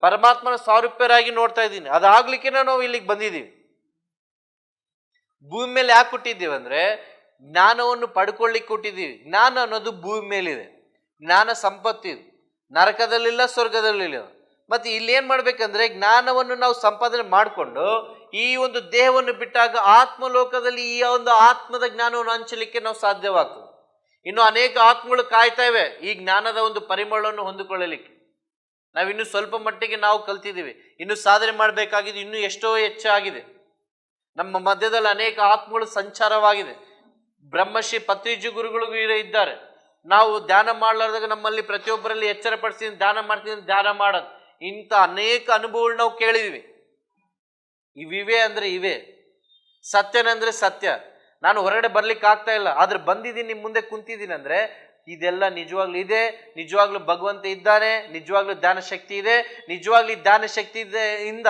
Speaker 1: ಪರಮಾತ್ಮನ ಸ್ವಾರೂಪ್ಯರಾಗಿ ನೋಡ್ತಾ ಇದ್ದೀನಿ. ಅದಾಗ್ಲಿಕ್ಕೆ ನಾವು ಇಲ್ಲಿಗೆ ಬಂದಿದ್ದೀವಿ. ಭೂಮಿ ಮೇಲೆ ಯಾಕೆ ಕೊಟ್ಟಿದ್ದೀವಿ ಅಂದ್ರೆ ಜ್ಞಾನವನ್ನು ಪಡ್ಕೊಳ್ಳಿಕ್ಕೆ ಕೊಟ್ಟಿದ್ದೀವಿ. ಜ್ಞಾನ ಅನ್ನೋದು ಭೂಮಿ ಮೇಲಿದೆ, ಜ್ಞಾನ ಸಂಪತ್ತಿದೆ, ನರಕದಲ್ಲಿಲ್ಲ, ಸ್ವರ್ಗದಲ್ಲಿಲ್ಲ. ಮತ್ತೆ ಇಲ್ಲೇನ್ ಮಾಡ್ಬೇಕಂದ್ರೆ ಜ್ಞಾನವನ್ನು ನಾವು ಸಂಪಾದನೆ ಮಾಡಿಕೊಂಡು ಈ ಒಂದು ದೇಹವನ್ನು ಬಿಟ್ಟಾಗ ಆತ್ಮಲೋಕದಲ್ಲಿ ಈ ಒಂದು ಆತ್ಮದ ಜ್ಞಾನವನ್ನು ಹಂಚಲಿಕ್ಕೆ ನಾವು ಸಾಧ್ಯವಾಗ್ತದೆ. ಇನ್ನು ಅನೇಕ ಆತ್ಮಗಳು ಕಾಯ್ತಾ ಇವೆ ಈ ಜ್ಞಾನದ ಒಂದು ಪರಿಮಳವನ್ನು ಹೊಂದಿಕೊಳ್ಳಲಿಕ್ಕೆ. ನಾವಿನ್ನು ಸ್ವಲ್ಪ ಮಟ್ಟಿಗೆ ನಾವು ಕಲ್ತಿದ್ದೀವಿ, ಇನ್ನು ಸಾಧನೆ ಮಾಡಬೇಕಾಗಿದೆ ಇನ್ನೂ ಎಷ್ಟೋ ಹೆಚ್ಚಾಗಿದೆ. ನಮ್ಮ ಮಧ್ಯದಲ್ಲಿ ಅನೇಕ ಆತ್ಮಗಳು ಸಂಚಾರವಾಗಿದೆ. ಬ್ರಹ್ಮಶ್ರೀ ಪತ್ರಿಜಿ ಗುರುಗಳು ಇದ್ದಾರೆ. ನಾವು ಧ್ಯಾನ ಮಾಡಲಾರ್ದಾಗ ನಮ್ಮಲ್ಲಿ ಪ್ರತಿಯೊಬ್ಬರಲ್ಲಿ ಎಚ್ಚರ ಪಡಿಸ್ತೀನಿ, ಧ್ಯಾನ ಮಾಡ್ತೀನಿ, ಧ್ಯಾನ ಮಾಡೋದು, ಇಂಥ ಅನೇಕ ಅನುಭವಗಳು ನಾವು ಕೇಳಿದ್ವಿ. ಇವಿವೆ ಅಂದ್ರೆ ಇವೆ, ಸತ್ಯನಂದ್ರೆ ಸತ್ಯ. ನಾನು ಹೊರಗಡೆ ಬರ್ಲಿಕ್ಕೆ ಆಗ್ತಾ ಇಲ್ಲ, ಆದ್ರೆ ಬಂದಿದ್ದೀನಿ, ನಿಮ್ಮ ಮುಂದೆ ಕುಂತಿದ್ದೀನಿ ಅಂದ್ರೆ ಇದೆಲ್ಲ ನಿಜವಾಗ್ಲೂ ಇದೆ. ನಿಜವಾಗ್ಲೂ ಭಗವಂತ ಇದ್ದಾನೆ, ನಿಜವಾಗ್ಲೂ ಧ್ಯಾನ ಶಕ್ತಿ ಇದೆ. ನಿಜವಾಗ್ಲೂ ಧ್ಯಾನ ಶಕ್ತಿ ಇಂದ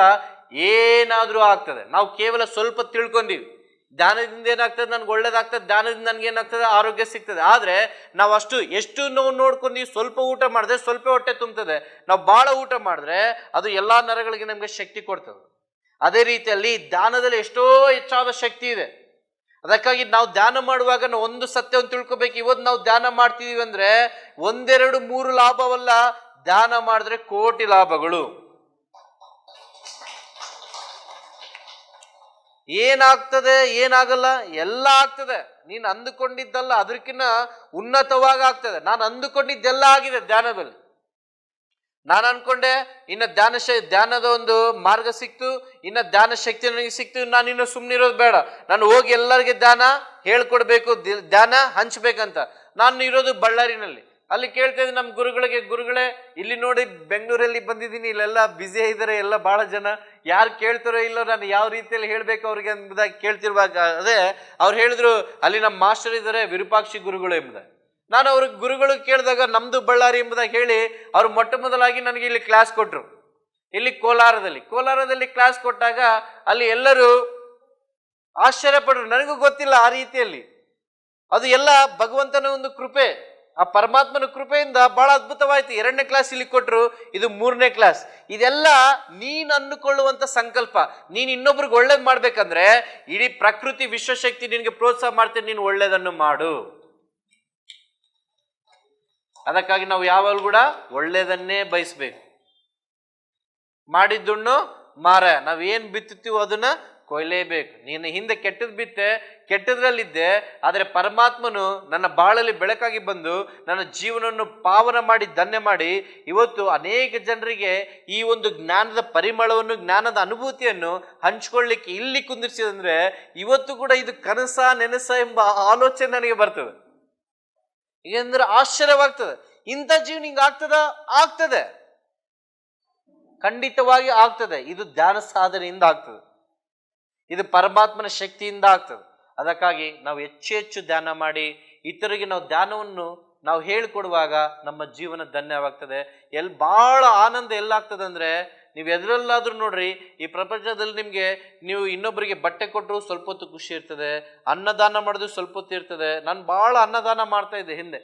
Speaker 1: ಏನಾದ್ರೂ ಆಗ್ತದೆ. ನಾವು ಕೇವಲ ಸ್ವಲ್ಪ ತಿಳ್ಕೊಂಡಿವಿ, ಧ್ಯಾನದಿಂದ ಏನಾಗ್ತದೆ, ನನ್ಗೆ ಒಳ್ಳೇದಾಗ್ತದೆ, ಧ್ಯಾನದಿಂದ ನನ್ಗೆ ಏನಾಗ್ತದೆ, ಆರೋಗ್ಯ ಸಿಗ್ತದೆ. ಆದ್ರೆ ನಾವು ಎಷ್ಟು ನಾವು ನೋಡ್ಕೊಂಡು ಸ್ವಲ್ಪ ಊಟ ಮಾಡಿದ್ರೆ ಸ್ವಲ್ಪ ಹೊಟ್ಟೆ ತುಂಬ್ತದೆ, ನಾವು ಬಹಳ ಊಟ ಮಾಡಿದ್ರೆ ಅದು ಎಲ್ಲಾ ನರಗಳಿಗೆ ನಮ್ಗೆ ಶಕ್ತಿ ಕೊಡ್ತದೆ. ಅದೇ ರೀತಿಯಲ್ಲಿ ಧ್ಯಾನದಲ್ಲಿ ಎಷ್ಟೋ ಹೆಚ್ಚಾದ ಶಕ್ತಿ ಇದೆ. ಅದಕ್ಕಾಗಿ ನಾವು ಧ್ಯಾನ ಮಾಡುವಾಗ ನಾವು ಒಂದು ಸತ್ಯವನ್ನು ತಿಳ್ಕೊಬೇಕು. ಇವತ್ತು ನಾವು ಧ್ಯಾನ ಮಾಡ್ತಿದೀವಿ ಅಂದ್ರೆ 1, 2, 3 ಲಾಭವಲ್ಲ, ಧ್ಯಾನ ಮಾಡಿದ್ರೆ ಕೋಟಿ ಲಾಭಗಳು. ಏನಾಗ್ತದೆ, ಏನಾಗಲ್ಲ, ಎಲ್ಲ ಆಗ್ತದೆ. ನೀನು ಅಂದುಕೊಂಡಿದ್ದಲ್ಲ, ಅದಕ್ಕಿಂತ ಉನ್ನತವಾಗಿ ಆಗ್ತದೆ. ನಾನು ಅಂದುಕೊಂಡಿದ್ದೆಲ್ಲ ಆಗಿದೆ ಧ್ಯಾನದಲ್ಲಿ. ನಾನು ಅನ್ಕೊಂಡೆ ಇನ್ನ ಧ್ಯಾನದ ಒಂದು ಮಾರ್ಗ ಸಿಕ್ತು, ಇನ್ನ ಧ್ಯಾನ ಶಕ್ತಿ ನನಗೆ ಸಿಕ್ತು, ನಾನು ಇನ್ನು ಸುಮ್ಮನಿರೋದು ಬೇಡ, ನಾನು ಹೋಗಿ ಎಲ್ಲರಿಗೆ ಧ್ಯಾನ ಹೇಳ್ಕೊಡ್ಬೇಕು, ಧ್ಯಾನ ಹಂಚ್ಬೇಕಂತ. ನಾನು ಇರೋದು ಬಳ್ಳಾರಿನಲ್ಲಿ. ಅಲ್ಲಿ ಕೇಳ್ತಾ ಇದ್ದೀನಿ ನಮ್ಮ ಗುರುಗಳಿಗೆ, ಗುರುಗಳೇ ಇಲ್ಲಿ ನೋಡಿ ಬೆಂಗಳೂರಲ್ಲಿ ಬಂದಿದ್ದೀನಿ, ಇಲ್ಲೆಲ್ಲ ಬ್ಯುಸಿ ಇದ್ದಾರೆ, ಎಲ್ಲ ಬಹಳ ಜನ, ಯಾರು ಕೇಳ್ತಾರೋ ಇಲ್ಲೋ, ನಾನು ಯಾವ ರೀತಿಯಲ್ಲಿ ಹೇಳ್ಬೇಕು ಅವ್ರಿಗೆ ಎಂಬುದಾಗಿ ಕೇಳ್ತಿರುವಾಗ ಅದೇ ಅವ್ರು ಹೇಳಿದ್ರು, ಅಲ್ಲಿ ನಮ್ಮ ಮಾಸ್ಟರ್ ಇದ್ದಾರೆ ವಿರೂಪಾಕ್ಷಿ ಗುರುಗಳು ಎಂಬುದಾಗಿ. ನಾನು ಅವ್ರಿಗೆ ಗುರುಗಳು ಕೇಳಿದಾಗ ನಮ್ದು ಬಳ್ಳಾರಿ ಎಂಬುದಾಗಿ ಹೇಳಿ ಅವ್ರು ಮೊಟ್ಟ ಮೊದಲಾಗಿ ನನಗೆ ಇಲ್ಲಿ ಕ್ಲಾಸ್ ಕೊಟ್ರು. ಇಲ್ಲಿ ಕೋಲಾರದಲ್ಲಿ ಕ್ಲಾಸ್ ಕೊಟ್ಟಾಗ ಅಲ್ಲಿ ಎಲ್ಲರೂ ಆಶ್ಚರ್ಯಪಟ್ರು. ನನಗೂ ಗೊತ್ತಿಲ್ಲ ಆ ರೀತಿಯಲ್ಲಿ. ಅದು ಎಲ್ಲ ಭಗವಂತನ ಒಂದು ಕೃಪೆ, ಆ ಪರಮಾತ್ಮನ ಕೃಪೆಯಿಂದ ಬಹಳ ಅದ್ಭುತವಾಯ್ತು. 2ನೇ ಕ್ಲಾಸ್ ಇಲ್ಲಿ ಕೊಟ್ರು, ಇದು 3ನೇ ಕ್ಲಾಸ್. ಇದೆಲ್ಲ ನೀನ್ ಅಂದುಕೊಳ್ಳುವಂತ ಸಂಕಲ್ಪ. ನೀನ್ ಇನ್ನೊಬ್ರಿಗೆ ಒಳ್ಳೇದ್ ಮಾಡ್ಬೇಕಂದ್ರೆ ಇಡೀ ಪ್ರಕೃತಿ ವಿಶ್ವಶಕ್ತಿ ನಿನ್ಗೆ ಪ್ರೋತ್ಸಾಹ ಮಾಡ್ತೇನೆ, ನೀನು ಒಳ್ಳೇದನ್ನು ಮಾಡು. ಅದಕ್ಕಾಗಿ ನಾವು ಯಾವಾಗಲೂ ಕೂಡ ಒಳ್ಳೇದನ್ನೇ ಬಯಸ್ಬೇಕು. ಮಾಡಿದ್ದುಣ್ಣು ಮಾರ, ನಾವೇನ್ ಬಿತ್ತುತ್ತೀವೋ ಅದನ್ನ ಕೊಯ್ಲೇಬೇಕು. ನೀನು ಹಿಂದೆ ಕೆಟ್ಟದ್ ಬಿತ್ತೆ, ಕೆಟ್ಟದ್ರಲ್ಲಿದ್ದೆ, ಆದರೆ ಪರಮಾತ್ಮನು ನನ್ನ ಬಾಳಲ್ಲಿ ಬೆಳಕಾಗಿ ಬಂದು ನನ್ನ ಜೀವನವನ್ನು ಪಾವನ ಮಾಡಿ ಧನ್ಯ ಮಾಡಿ ಇವತ್ತು ಅನೇಕ ಜನರಿಗೆ ಈ ಒಂದು ಜ್ಞಾನದ ಪರಿಮಳವನ್ನು, ಜ್ಞಾನದ ಅನುಭೂತಿಯನ್ನು ಹಂಚ್ಕೊಳ್ಳಿಕ್ಕೆ ಇಲ್ಲಿ ಕುಂದಿರ್ಸಿದಂದ್ರೆ ಇವತ್ತು ಕೂಡ ಇದು ಕನಸ ನೆನಸ ಎಂಬ ಆಲೋಚನೆ ನನಗೆ ಬರ್ತದೆ. ಈಗಂದ್ರೆ ಆಶ್ಚರ್ಯವಾಗ್ತದೆ, ಇಂಥ ಜೀವನ ಹಿಂಗ ಆಗ್ತದೆ, ಖಂಡಿತವಾಗಿ ಆಗ್ತದೆ. ಇದು ಧ್ಯಾನ ಸಾಧನೆಯಿಂದ ಆಗ್ತದೆ, ಇದು ಪರಮಾತ್ಮನ ಶಕ್ತಿಯಿಂದ ಆಗ್ತದೆ. ಅದಕ್ಕಾಗಿ ನಾವು ಹೆಚ್ಚು ಧ್ಯಾನ ಮಾಡಿ ಇತರಿಗೆ ನಾವು ಧ್ಯಾನವನ್ನು ನಾವು ಹೇಳಿಕೊಡುವಾಗ ನಮ್ಮ ಜೀವನ ಧನ್ಯವಾಗ್ತದೆ. ಬಹಳ ಆನಂದ ಎಲ್ಲಾಗ್ತದೆ ಅಂದ್ರೆ, ನೀವು ಎದುರಲ್ಲಾದ್ರೂ ನೋಡ್ರಿ, ಈ ಪ್ರಪಂಚದಲ್ಲಿ ನಿಮ್ಗೆ ನೀವು ಇನ್ನೊಬ್ಬರಿಗೆ ಬಟ್ಟೆ ಕೊಟ್ಟರು ಸ್ವಲ್ಪ ಹೊತ್ತು ಖುಷಿ ಇರ್ತದೆ, ಅನ್ನದಾನ ಮಾಡಿದ್ರು ಸ್ವಲ್ಪ ಹೊತ್ತು ಇರ್ತದೆ. ನಾನು ಬಹಳ ಅನ್ನದಾನ ಮಾಡ್ತಾ ಇದ್ದೆ ಹಿಂದೆ.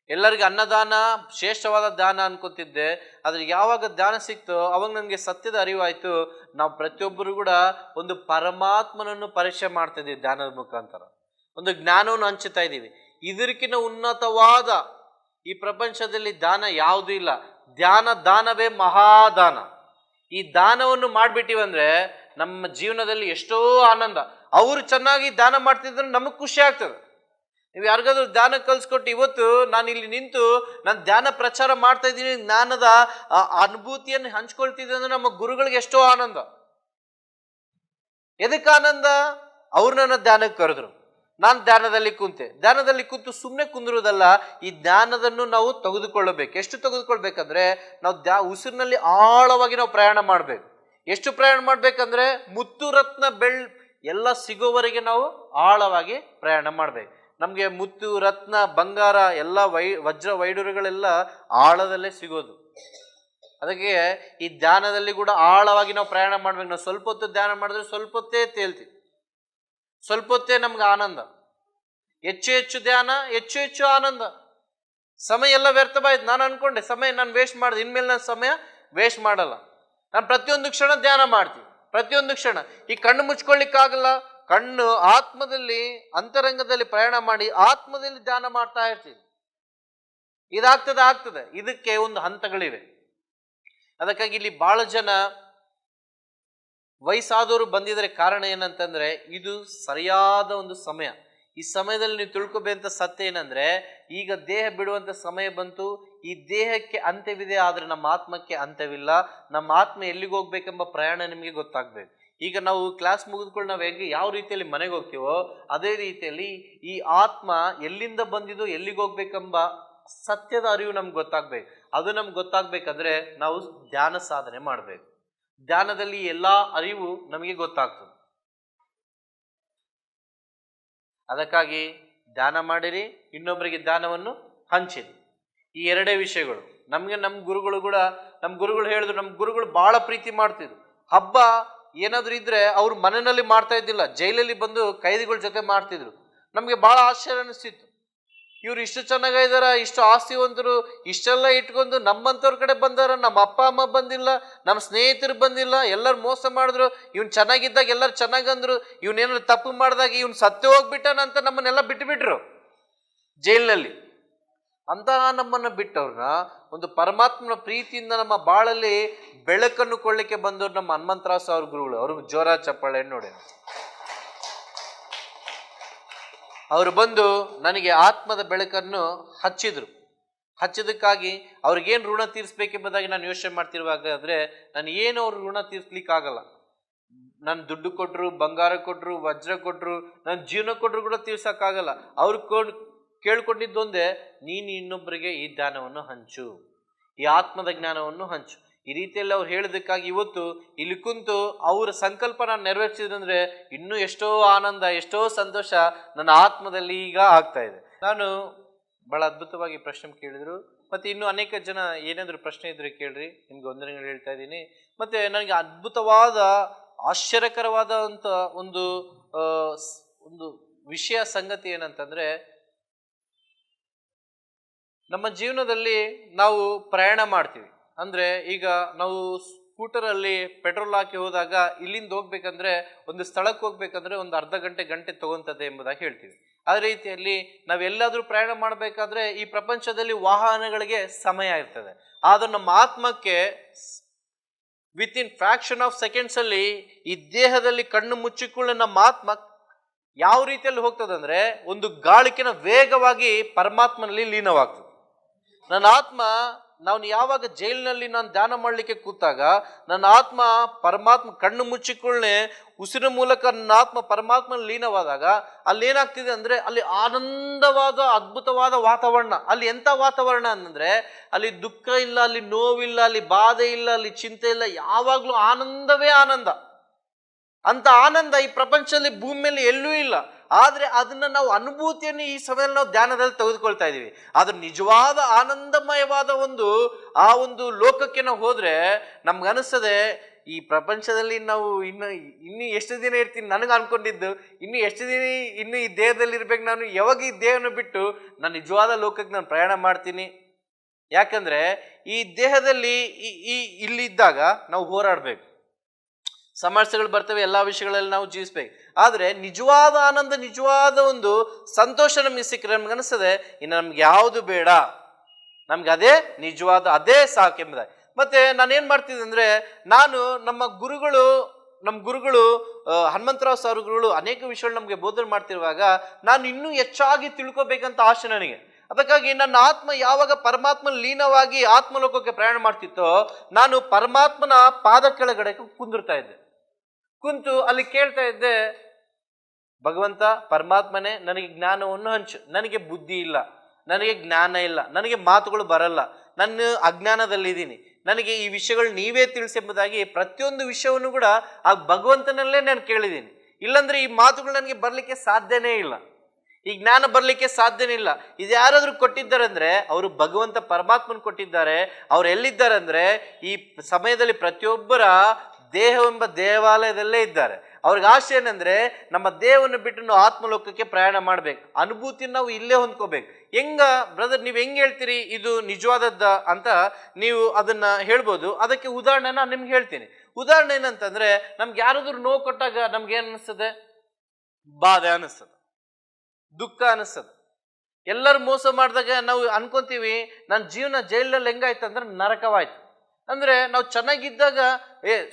Speaker 1: ಎಲ್ಲರಿಗೂ ಅನ್ನದಾನ ಶ್ರೇಷ್ಠವಾದ ದಾನ ಅನ್ಕೋತಿದ್ದೆ. ಆದ್ರೆ ಯಾವಾಗ ದಾನ ಸಿಕ್ತೋ ಅವಾಗ ನನಗೆ ಸತ್ಯದ ಅರಿವಾಯ್ತು. ನಾವು ಪ್ರತಿಯೊಬ್ಬರು ಕೂಡ ಒಂದು ಪರಮಾತ್ಮನನ್ನು ಪರೀಕ್ಷೆ ಮಾಡ್ತಾ ಇದೀವಿ ದಾನದ ಮುಖಾಂತರ, ಒಂದು ಜ್ಞಾನವನ್ನು ಹಂಚುತ್ತಾ ಇದ್ದೀವಿ. ಇದಕ್ಕಿಂತ ಉನ್ನತವಾದ ಈ ಪ್ರಪಂಚದಲ್ಲಿ ದಾನ ಯಾವುದೂ ಇಲ್ಲ. ದಾನವೇ ಮಹಾದಾನ. ಈ ದಾನವನ್ನು ಮಾಡ್ಬಿಟ್ಟಿವಂದ್ರೆ ನಮ್ಮ ಜೀವನದಲ್ಲಿ ಎಷ್ಟೋ ಆನಂದ. ಅವರು ಚೆನ್ನಾಗಿ ದಾನ ಮಾಡ್ತಿದ್ರೆ ನಮಗ್ ಖುಷಿ ಆಗ್ತದೆ. ನೀವು ಯಾರಿಗಾದ್ರೂ ಧ್ಯಾನ ಕಲ್ಸ್ಕೊಟ್ಟು ಇವತ್ತು ನಾನು ಇಲ್ಲಿ ನಿಂತು ನಾನು ಧ್ಯಾನ ಪ್ರಚಾರ ಮಾಡ್ತಾ ಇದ್ದೀನಿ, ಜ್ಞಾನದ ಅನುಭೂತಿಯನ್ನು ಹಂಚ್ಕೊಳ್ತಿದ್ದೆ ಅಂದ್ರೆ ನಮ್ಮ ಗುರುಗಳಿಗೆ ಎಷ್ಟೋ ಆನಂದ. ಎದಕ್ಕೆ ಆನಂದ? ಅವ್ರು ನನ್ನ ಧ್ಯಾನಕ್ಕೆ ಕರೆದ್ರು, ನಾನು ಧ್ಯಾನದಲ್ಲಿ ಕೂತು ಸುಮ್ಮನೆ ಕುಂದಿರುವುದಲ್ಲ, ಈ ಜ್ಞಾನದನ್ನು ನಾವು ತೆಗೆದುಕೊಳ್ಳಬೇಕು. ಎಷ್ಟು ತೆಗೆದುಕೊಳ್ಬೇಕಂದ್ರೆ ನಾವು ಉಸಿರಿನಲ್ಲಿ ಆಳವಾಗಿ ನಾವು ಪ್ರಯಾಣ ಮಾಡ್ಬೇಕು. ಎಷ್ಟು ಪ್ರಯಾಣ ಮಾಡ್ಬೇಕಂದ್ರೆ ಮುತ್ತು ರತ್ನ ಎಲ್ಲ ಸಿಗೋವರೆಗೆ ನಾವು ಆಳವಾಗಿ ಪ್ರಯಾಣ ಮಾಡ್ಬೇಕು. ನಮ್ಗೆ ಮುತ್ತು ರತ್ನ ಬಂಗಾರ ಎಲ್ಲ ವಜ್ರ ವೈಡೂರ್ಯಗಳೆಲ್ಲ ಆಳದಲ್ಲೇ ಸಿಗೋದು. ಅದಕ್ಕೆ ಈ ಧ್ಯಾನದಲ್ಲಿ ಕೂಡ ಆಳವಾಗಿ ನಾವು ಪ್ರಯಾಣ ಮಾಡ್ಬೇಕು. ನಾವು ಸ್ವಲ್ಪ ಹೊತ್ತು ಧ್ಯಾನ ಮಾಡಿದ್ರೆ ಸ್ವಲ್ಪ ಹೊತ್ತೇ ತೇಲ್ತೀವಿ, ಸ್ವಲ್ಪ ಹೊತ್ತೇ ನಮ್ಗೆ ಆನಂದ. ಹೆಚ್ಚು ಹೆಚ್ಚು ಧ್ಯಾನ, ಹೆಚ್ಚು ಹೆಚ್ಚು ಆನಂದ. ಸಮಯ ಎಲ್ಲ ವ್ಯರ್ಥವಾಯ್ತು. ನಾನು ಅನ್ಕೊಂಡೆ ಸಮಯ ನಾನು ವೇಸ್ಟ್ ಮಾಡಿದೆ, ಇನ್ಮೇಲೆ ನಾನು ಸಮಯ ವೇಸ್ಟ್ ಮಾಡಲ್ಲ. ನಾನು ಪ್ರತಿಯೊಂದು ಕ್ಷಣ ಧ್ಯಾನ ಮಾಡ್ತೀನಿ, ಪ್ರತಿಯೊಂದು ಕ್ಷಣ. ಈ ಕಣ್ಣು ಮುಚ್ಕೊಳ್ಳಿಕ್ಕಾಗಲ್ಲ. ಕಣ್ಣು ಆತ್ಮದಲ್ಲಿ ಅಂತರಂಗದಲ್ಲಿ ಪ್ರಯಾಣ ಮಾಡಿ ಆತ್ಮದಲ್ಲಿ ಧ್ಯಾನ ಮಾಡ್ತಾ ಇರ್ತೀವಿ. ಆಗ್ತದೆ. ಇದಕ್ಕೆ ಒಂದು ಹಂತಗಳಿವೆ. ಅದಕ್ಕಾಗಿ ಇಲ್ಲಿ ಬಹಳ ಜನ ವಯಸ್ಸಾದವರು ಬಂದಿದ್ರೆ ಕಾರಣ ಏನಂತಂದ್ರೆ ಇದು ಸರಿಯಾದ ಒಂದು ಸಮಯ. ಈ ಸಮಯದಲ್ಲಿ ನೀವು ತಿಳ್ಕೊಬೇಕಂತ ಸತ್ಯ ಏನಂದ್ರೆ ಈಗ ದೇಹ ಬಿಡುವಂತ ಸಮಯ ಬಂತು. ಈ ದೇಹಕ್ಕೆ ಅಂತ್ಯವಿದೆ, ಆದ್ರೆ ನಮ್ಮ ಆತ್ಮಕ್ಕೆ ಅಂತ್ಯವಿಲ್ಲ. ನಮ್ಮ ಆತ್ಮ ಎಲ್ಲಿಗೆ ಹೋಗ್ಬೇಕೆಂಬ ಪ್ರಯಾಣ ನಿಮಗೆ ಗೊತ್ತಾಗ್ಬೇಕು. ಈಗ ನಾವು ಕ್ಲಾಸ್ ಮುಗಿದ್ಕೊಂಡು ನಾವು ಹೇಗೆ ಯಾವ ರೀತಿಯಲ್ಲಿ ಮನೆಗೆ ಹೋಗ್ತೀವೋ ಅದೇ ರೀತಿಯಲ್ಲಿ ಈ ಆತ್ಮ ಎಲ್ಲಿಂದ ಬಂದಿದ್ದು ಎಲ್ಲಿಗೆ ಹೋಗ್ಬೇಕೆಂಬ ಸತ್ಯದ ಅರಿವು ನಮ್ಗೆ ಗೊತ್ತಾಗ್ಬೇಕು. ಅದು ನಮ್ಗೆ ಗೊತ್ತಾಗ್ಬೇಕಂದ್ರೆ ನಾವು ಧ್ಯಾನ ಸಾಧನೆ ಮಾಡ್ಬೇಕು. ಧ್ಯಾನದಲ್ಲಿ ಎಲ್ಲಾ ಅರಿವು ನಮಗೆ ಗೊತ್ತಾಗ್ತದೆ. ಅದಕ್ಕಾಗಿ ಧ್ಯಾನ ಮಾಡಿರಿ, ಇನ್ನೊಬ್ಬರಿಗೆ ಧ್ಯಾನವನ್ನು ಹಂಚಿರಿ. ಈ ಎರಡೇ ವಿಷಯಗಳು. ನಮ್ಮ ಗುರುಗಳು ಹೇಳಿದ್ರು, ನಮ್ಮ ಗುರುಗಳು ಬಹಳ ಪ್ರೀತಿ ಮಾಡ್ತಿದ್ರು. ಹಬ್ಬ ಏನಾದ್ರು ಇದ್ರೆ ಅವ್ರು ಮನೆಯಲ್ಲಿ ಮಾಡ್ತಾ ಇದ್ದಿಲ್ಲ, ಜೈಲಲ್ಲಿ ಬಂದು ಕೈದಿಗಳ ಜೊತೆ ಮಾಡ್ತಿದ್ರು. ನಮ್ಗೆ ಬಹಳ ಆಶ್ಚರ್ಯ ಅನಿಸ್ತಿತ್ತು. ಇವ್ರು ಇಷ್ಟು ಚೆನ್ನಾಗಿದಾರ, ಇಷ್ಟು ಆಸ್ತಿವಂತರು, ಇಷ್ಟೆಲ್ಲ ಇಟ್ಕೊಂಡು ನಮ್ಮಂತವ್ರ ಕಡೆ ಬಂದಾರ, ನಮ್ಮ ಅಪ್ಪ ಅಮ್ಮ ಬಂದಿಲ್ಲ, ನಮ್ಮ ಸ್ನೇಹಿತರು ಬಂದಿಲ್ಲ, ಎಲ್ಲರೂ ಮೋಸ ಮಾಡಿದ್ರು. ಇವ್ನು ಚೆನ್ನಾಗಿದ್ದಾಗ ಎಲ್ಲರೂ ಚೆನ್ನಾಗಂದ್ರು, ಇವನೇನಾದ್ರು ತಪ್ಪು ಮಾಡಿದಾಗ ಇವ್ನು ಸತ್ತು ಹೋಗ್ಬಿಟ್ಟನಂತ ನಮ್ಮನ್ನೆಲ್ಲ ಬಿಟ್ಟುಬಿಟ್ರು ಜೈಲಿನಲ್ಲಿ. ಅಂತಹ ನಮ್ಮನ್ನು ಬಿಟ್ಟವ್ರನ್ನ ಒಂದು ಪರಮಾತ್ಮನ ಪ್ರೀತಿಯಿಂದ ನಮ್ಮ ಬಾಳಲ್ಲಿ ಬೆಳಕನ್ನು ಕೊಳ್ಳಿಕ್ಕೆ ಬಂದವ್ರು ನಮ್ಮ ಹನುಮಂತರಾವ್ ಅವ್ರ ಗುರುಗಳು. ಅವ್ರಿಗೆ ಜೋರ ಚಪ್ಪಾಳೆ ನೋಡಿ. ಅವರು ಬಂದು ನನಗೆ ಆತ್ಮದ ಬೆಳಕನ್ನು ಹಚ್ಚಿದಕ್ಕಾಗಿ ಅವ್ರಿಗೇನು ಋಣ ತೀರಿಸ್ಬೇಕೆಂಬುದಾಗಿ ನಾನು ಯೋಚನೆ ಮಾಡ್ತಿರುವಾಗ ಆದ್ರೆ ನಾನು ಏನು ಅವ್ರ ಋಣ ತೀರ್ಸ್ಲಿಕ್ಕಾಗಲ್ಲ. ನಾನು ದುಡ್ಡು ಕೊಟ್ಟರು, ಬಂಗಾರ ಕೊಟ್ಟರು, ವಜ್ರ ಕೊಟ್ಟರು, ನನ್ನ ಜೀವನ ಕೊಟ್ಟರು ಕೂಡ ತೀರ್ಸಕ್ಕಾಗಲ್ಲ. ಅವ್ರು ಕೇಳ್ಕೊಂಡಿದ್ದೊಂದೇ, ನೀನು ಇನ್ನೊಬ್ಬರಿಗೆ ಈ ಜ್ಞಾನವನ್ನು ಹಂಚು, ಈ ಆತ್ಮದ ಜ್ಞಾನವನ್ನು ಹಂಚು. ಈ ರೀತಿಯಲ್ಲಿ ಅವ್ರು ಹೇಳಿದಕ್ಕಾಗಿ ಇವತ್ತು ಇಲ್ಲಿ ಕುಂತು ಅವರ ಸಂಕಲ್ಪ ನಾನು ನೆರವೇರಿಸಿದ್ರೆ ಇನ್ನೂ ಎಷ್ಟೋ ಆನಂದ, ಎಷ್ಟೋ ಸಂತೋಷ ನನ್ನ ಆತ್ಮದಲ್ಲಿ ಈಗ ಆಗ್ತಾ ಇದೆ. ನಾನು ಬಹಳ ಅದ್ಭುತವಾಗಿ ಪ್ರಶ್ನೆ ಕೇಳಿದ್ರು. ಮತ್ತೆ ಇನ್ನು ಅನೇಕ ಜನ ಏನಾದ್ರು ಪ್ರಶ್ನೆ ಇದ್ರೆ ಕೇಳ್ರಿ, ನಿಮ್ಗೆ ವಂದನೆಗಳು ಹೇಳ್ತಾ ಇದ್ದೀನಿ. ಮತ್ತೆ ನನಗೆ ಅದ್ಭುತವಾದ ಆಶ್ಚರ್ಯಕರವಾದಂತ ಒಂದು ವಿಷಯ ಸಂಗತಿ ಏನಂತಂದ್ರೆ, ನಮ್ಮ ಜೀವನದಲ್ಲಿ ನಾವು ಪ್ರಯಾಣ ಮಾಡ್ತೀವಿ. ಅಂದ್ರೆ ಈಗ ನಾವು ಸ್ಕೂಟರಲ್ಲಿ ಪೆಟ್ರೋಲ್ ಹಾಕಿ ಹೋದಾಗ ಇಲ್ಲಿಂದ ಹೋಗ್ಬೇಕಂದ್ರೆ ಒಂದು ಸ್ಥಳಕ್ಕೆ ಹೋಗ್ಬೇಕಂದ್ರೆ ಒಂದು ಅರ್ಧ ಗಂಟೆ ತಗೊಂತದೆ ಎಂಬುದಾಗಿ ಹೇಳ್ತೀವಿ. ಅದೇ ರೀತಿಯಲ್ಲಿ ನಾವೆಲ್ಲಾದ್ರೂ ಪ್ರಯಾಣ ಮಾಡಬೇಕಾದ್ರೆ ಈ ಪ್ರಪಂಚದಲ್ಲಿ ವಾಹನಗಳಿಗೆ ಸಮಯ ಇರ್ತದೆ. ಆದ್ರೆ ನಮ್ಮ ಆತ್ಮಕ್ಕೆ ವಿತಿನ್ ಫ್ರಾಕ್ಷನ್ ಆಫ್ ಸೆಕೆಂಡ್ಸ್ ಅಲ್ಲಿ ಈ ದೇಹದಲ್ಲಿ ಕಣ್ಣು ಮುಚ್ಚಿಕೊಳ್ಳೋ ನಮ್ಮ ಆತ್ಮ ಯಾವ ರೀತಿಯಲ್ಲಿ ಹೋಗ್ತದಂದ್ರೆ ಒಂದು ಗಾಳಿಕಿನ ವೇಗವಾಗಿ ಪರಮಾತ್ಮನಲ್ಲಿ ಲೀನವಾಗ್ತದೆ. ನನ್ನ ಆತ್ಮ, ನಾನು ಯಾವಾಗ ಜೈಲಿನಲ್ಲಿ ನಾನು ಧ್ಯಾನ ಮಾಡಲಿಕ್ಕೆ ಕೂತಾಗ ನನ್ನ ಆತ್ಮ ಪರಮಾತ್ಮ ಕಣ್ಣು ಮುಚ್ಚಿಕೊಳ್ಳೆ ಉಸಿರು ಮೂಲಕ ನನ್ನ ಆತ್ಮ ಪರಮಾತ್ಮ ಲೀನವಾದಾಗ ಅಲ್ಲಿ ಏನಾಗ್ತಿದೆ ಅಂದ್ರೆ ಅಲ್ಲಿ ಆನಂದವಾದ ಅದ್ಭುತವಾದ ವಾತಾವರಣ. ಅಲ್ಲಿ ಎಂಥ ವಾತಾವರಣ ಅಂತಂದ್ರೆ ಅಲ್ಲಿ ದುಃಖ ಇಲ್ಲ, ಅಲ್ಲಿ ನೋವಿಲ್ಲ, ಅಲ್ಲಿ ಬಾಧೆ ಇಲ್ಲ, ಅಲ್ಲಿ ಚಿಂತೆ ಇಲ್ಲ, ಯಾವಾಗ್ಲೂ ಆನಂದವೇ ಆನಂದ. ಅಂತ ಆನಂದ ಈ ಪ್ರಪಂಚದಲ್ಲಿ ಭೂಮಿ ಮೇಲೆ ಎಲ್ಲೂ ಇಲ್ಲ. ಆದ್ರೆ ಅದನ್ನ ನಾವು ಅನುಭೂತಿಯನ್ನು ಈ ಸಮಯದಲ್ಲಿ ನಾವು ಧ್ಯಾನದಲ್ಲಿ ತೆಗೆದುಕೊಳ್ತಾ ಇದೀವಿ. ಆದ್ರೆ ನಿಜವಾದ ಆನಂದಮಯವಾದ ಒಂದು ಲೋಕಕ್ಕೆ ನಾವು ಹೋದ್ರೆ ನಮ್ಗೆ ಅನಿಸ್ತದೆ ಈ ಪ್ರಪಂಚದಲ್ಲಿ ನಾವು ಇನ್ನು ಎಷ್ಟು ದಿನ ಇರ್ತೀನಿ ನನಗೆ ಅನ್ಕೊಂಡಿದ್ದು, ಇನ್ನು ಈ ದೇಹದಲ್ಲಿ ಇರ್ಬೇಕು. ನಾನು ಯಾವಾಗ ಈ ದೇಹವನ್ನು ಬಿಟ್ಟು ನಾನು ನಿಜವಾದ ಲೋಕಕ್ಕೆ ನಾನು ಪ್ರಯಾಣ ಮಾಡ್ತೀನಿ? ಯಾಕಂದ್ರೆ ಈ ದೇಹದಲ್ಲಿ ಇಲ್ಲಿದ್ದಾಗ ನಾವು ಹೋರಾಡ್ಬೇಕು, ಸಮಸ್ಯೆಗಳು ಬರ್ತವೆ, ಎಲ್ಲಾ ವಿಷಯಗಳಲ್ಲಿ ನಾವು ಜೀವಿಸ್ಬೇಕು. ಆದ್ರೆ ನಿಜವಾದ ಆನಂದ, ನಿಜವಾದ ಒಂದು ಸಂತೋಷ ನಮ್ಗೆ ಸಿಕ್ಕರೆ ನಮ್ಗೆ ಅನಿಸ್ತದೆ ಇನ್ನು ನಮ್ಗೆ ಯಾವುದು ಬೇಡ, ನಮ್ಗೆ ಅದೇ ಸಾಕೆಂಬುದಾಗಿ. ಮತ್ತೆ ನಾನೇನ್ ಮಾಡ್ತಿದ್ದೆ ಅಂದ್ರೆ, ನಮ್ಮ ಗುರುಗಳು ಹನುಮಂತರಾವ್ ಸರ್ ಗುರುಗಳು ಅನೇಕ ವಿಷಯಗಳು ನಮ್ಗೆ ಬೋಧನೆ ಮಾಡ್ತಿರುವಾಗ ನಾನು ಇನ್ನೂ ಹೆಚ್ಚಾಗಿ ತಿಳ್ಕೊಬೇಕಂತ ಆಸೆ ನನಗೆ. ಅದಕ್ಕಾಗಿ ನನ್ನ ಆತ್ಮ ಯಾವಾಗ ಪರಮಾತ್ಮ ಲೀನವಾಗಿ ಆತ್ಮಲೋಕಕ್ಕೆ ಪ್ರಯಾಣ ಮಾಡ್ತಿತ್ತೋ, ನಾನು ಪರಮಾತ್ಮನ ಪಾದ ಕೆಳಗಡೆ ಕುಂದಿರ್ತಾ ಇದ್ದೆ. ಕುಂತು ಅಲ್ಲಿ ಕೇಳ್ತಾ ಇದ್ದೆ, ಭಗವಂತ ಪರಮಾತ್ಮನೇ ನನಗೆ ಜ್ಞಾನವನ್ನು ಹಂಚು, ನನಗೆ ಬುದ್ಧಿ ಇಲ್ಲ, ನನಗೆ ಜ್ಞಾನ ಇಲ್ಲ, ನನಗೆ ಮಾತುಗಳು ಬರಲ್ಲ, ನನ್ನ ಅಜ್ಞಾನದಲ್ಲಿದ್ದೀನಿ, ನನಗೆ ಈ ವಿಷಯಗಳು ನೀವೇ ತಿಳಿಸೆಂಬುದಾಗಿ ಪ್ರತಿಯೊಂದು ವಿಷಯವನ್ನು ಕೂಡ ಆ ಭಗವಂತನಲ್ಲೇ ನಾನು ಕೇಳಿದ್ದೀನಿ. ಇಲ್ಲಾಂದ್ರೆ ಈ ಮಾತುಗಳು ನನಗೆ ಬರ್ಲಿಕ್ಕೆ ಸಾಧ್ಯನೇ ಇಲ್ಲ, ಈ ಜ್ಞಾನ ಬರ್ಲಿಕ್ಕೆ ಸಾಧ್ಯನೇ ಇಲ್ಲ. ಇದು ಯಾರಾದ್ರೂ ಕೊಟ್ಟಿದ್ದಾರೆ ಅಂದ್ರೆ ಅವರು ಭಗವಂತ ಪರಮಾತ್ಮನ್ ಕೊಟ್ಟಿದ್ದಾರೆ. ಅವ್ರು ಎಲ್ಲಿದ್ದಾರೆ ಅಂದ್ರೆ ಈ ಸಮಯದಲ್ಲಿ ಪ್ರತಿಯೊಬ್ಬರ ದೇಹವೆಂಬ ದೇವಾಲಯದಲ್ಲೇ ಇದ್ದಾರೆ. ಅವ್ರಿಗೆ ಆಸೆ ಏನಂದ್ರೆ ನಮ್ಮ ದೇಹವನ್ನು ಬಿಟ್ಟು ನಾವು ಆತ್ಮಲೋಕಕ್ಕೆ ಪ್ರಯಾಣ ಮಾಡ್ಬೇಕು, ಅನುಭೂತಿ ನಾವು ಇಲ್ಲೇ ಹೊಂದ್ಕೋಬೇಕು. ಬ್ರದರ್ ನೀವ್ ಹೆಂಗ್ ಹೇಳ್ತೀರಿ ಇದು ನಿಜವಾದದ್ದ ಅಂತ ನೀವು ಅದನ್ನ ಹೇಳ್ಬೋದು. ಅದಕ್ಕೆ ಉದಾಹರಣೆ ನಾನು ನಿಮ್ಗೆ ಹೇಳ್ತೀನಿ. ಉದಾಹರಣೆ ಏನಂತಂದ್ರೆ, ನಮ್ಗೆ ಯಾರಾದ್ರೂ ನೋವು ಕೊಟ್ಟಾಗ ನಮ್ಗೆ ಏನ್ ಅನಿಸ್ತದೆ? ಬಾಧೆ ಅನಿಸ್ತದೆ, ದುಃಖ ಅನಿಸ್ತದೆ. ಎಲ್ಲರೂ ಮೋಸ ಮಾಡಿದಾಗ ನಾವು ಅನ್ಕೊಂತೀವಿ ನನ್ನ ಜೀವನ ಜೈಲಲ್ಲಿ ಹೆಂಗಾಯ್ತಂದ್ರೆ ನರಕವಾಯ್ತು. ಅಂದ್ರೆ ನಾವು ಚೆನ್ನಾಗಿದ್ದಾಗ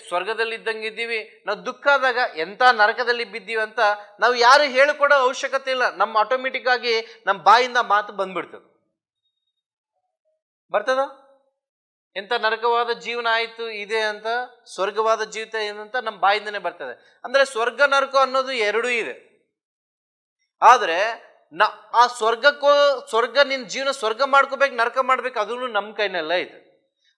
Speaker 1: ಸ್ವರ್ಗದಲ್ಲಿ ಇದ್ದಂಗೆ ಇದ್ದೀವಿ, ನಾವು ದುಃಖ ಆದಾಗ ಎಂತ ನರಕದಲ್ಲಿ ಬಿದ್ದೀವಿ ಅಂತ ನಾವು ಯಾರು ಹೇಳಿಕೊಡೋ ಅವಶ್ಯಕತೆ ಇಲ್ಲ. ನಮ್ಮ ಆಟೋಮೆಟಿಕ್ ಆಗಿ ನಮ್ಮ ಬಾಯಿಂದ ಮಾತು ಬರ್ತದ ಎಂತ ನರಕವಾದ ಜೀವನ ಆಯ್ತು ಇದೆ ಅಂತ, ಸ್ವರ್ಗವಾದ ಜೀವಿತ ಏನಂತ ನಮ್ಮ ಬಾಯಿಂದನೇ ಬರ್ತದೆ. ಅಂದ್ರೆ ಸ್ವರ್ಗ ನರಕ ಅನ್ನೋದು ಎರಡೂ ಇದೆ. ಆದ್ರೆ ಆ ಸ್ವರ್ಗ ನಿನ್ ಜೀವನ ಸ್ವರ್ಗ ಮಾಡ್ಕೋಬೇಕು, ನರಕ ಮಾಡ್ಬೇಕು, ಅದನ್ನು ನಮ್ಮ ಕೈನೆಲ್ಲ ಇದೆ.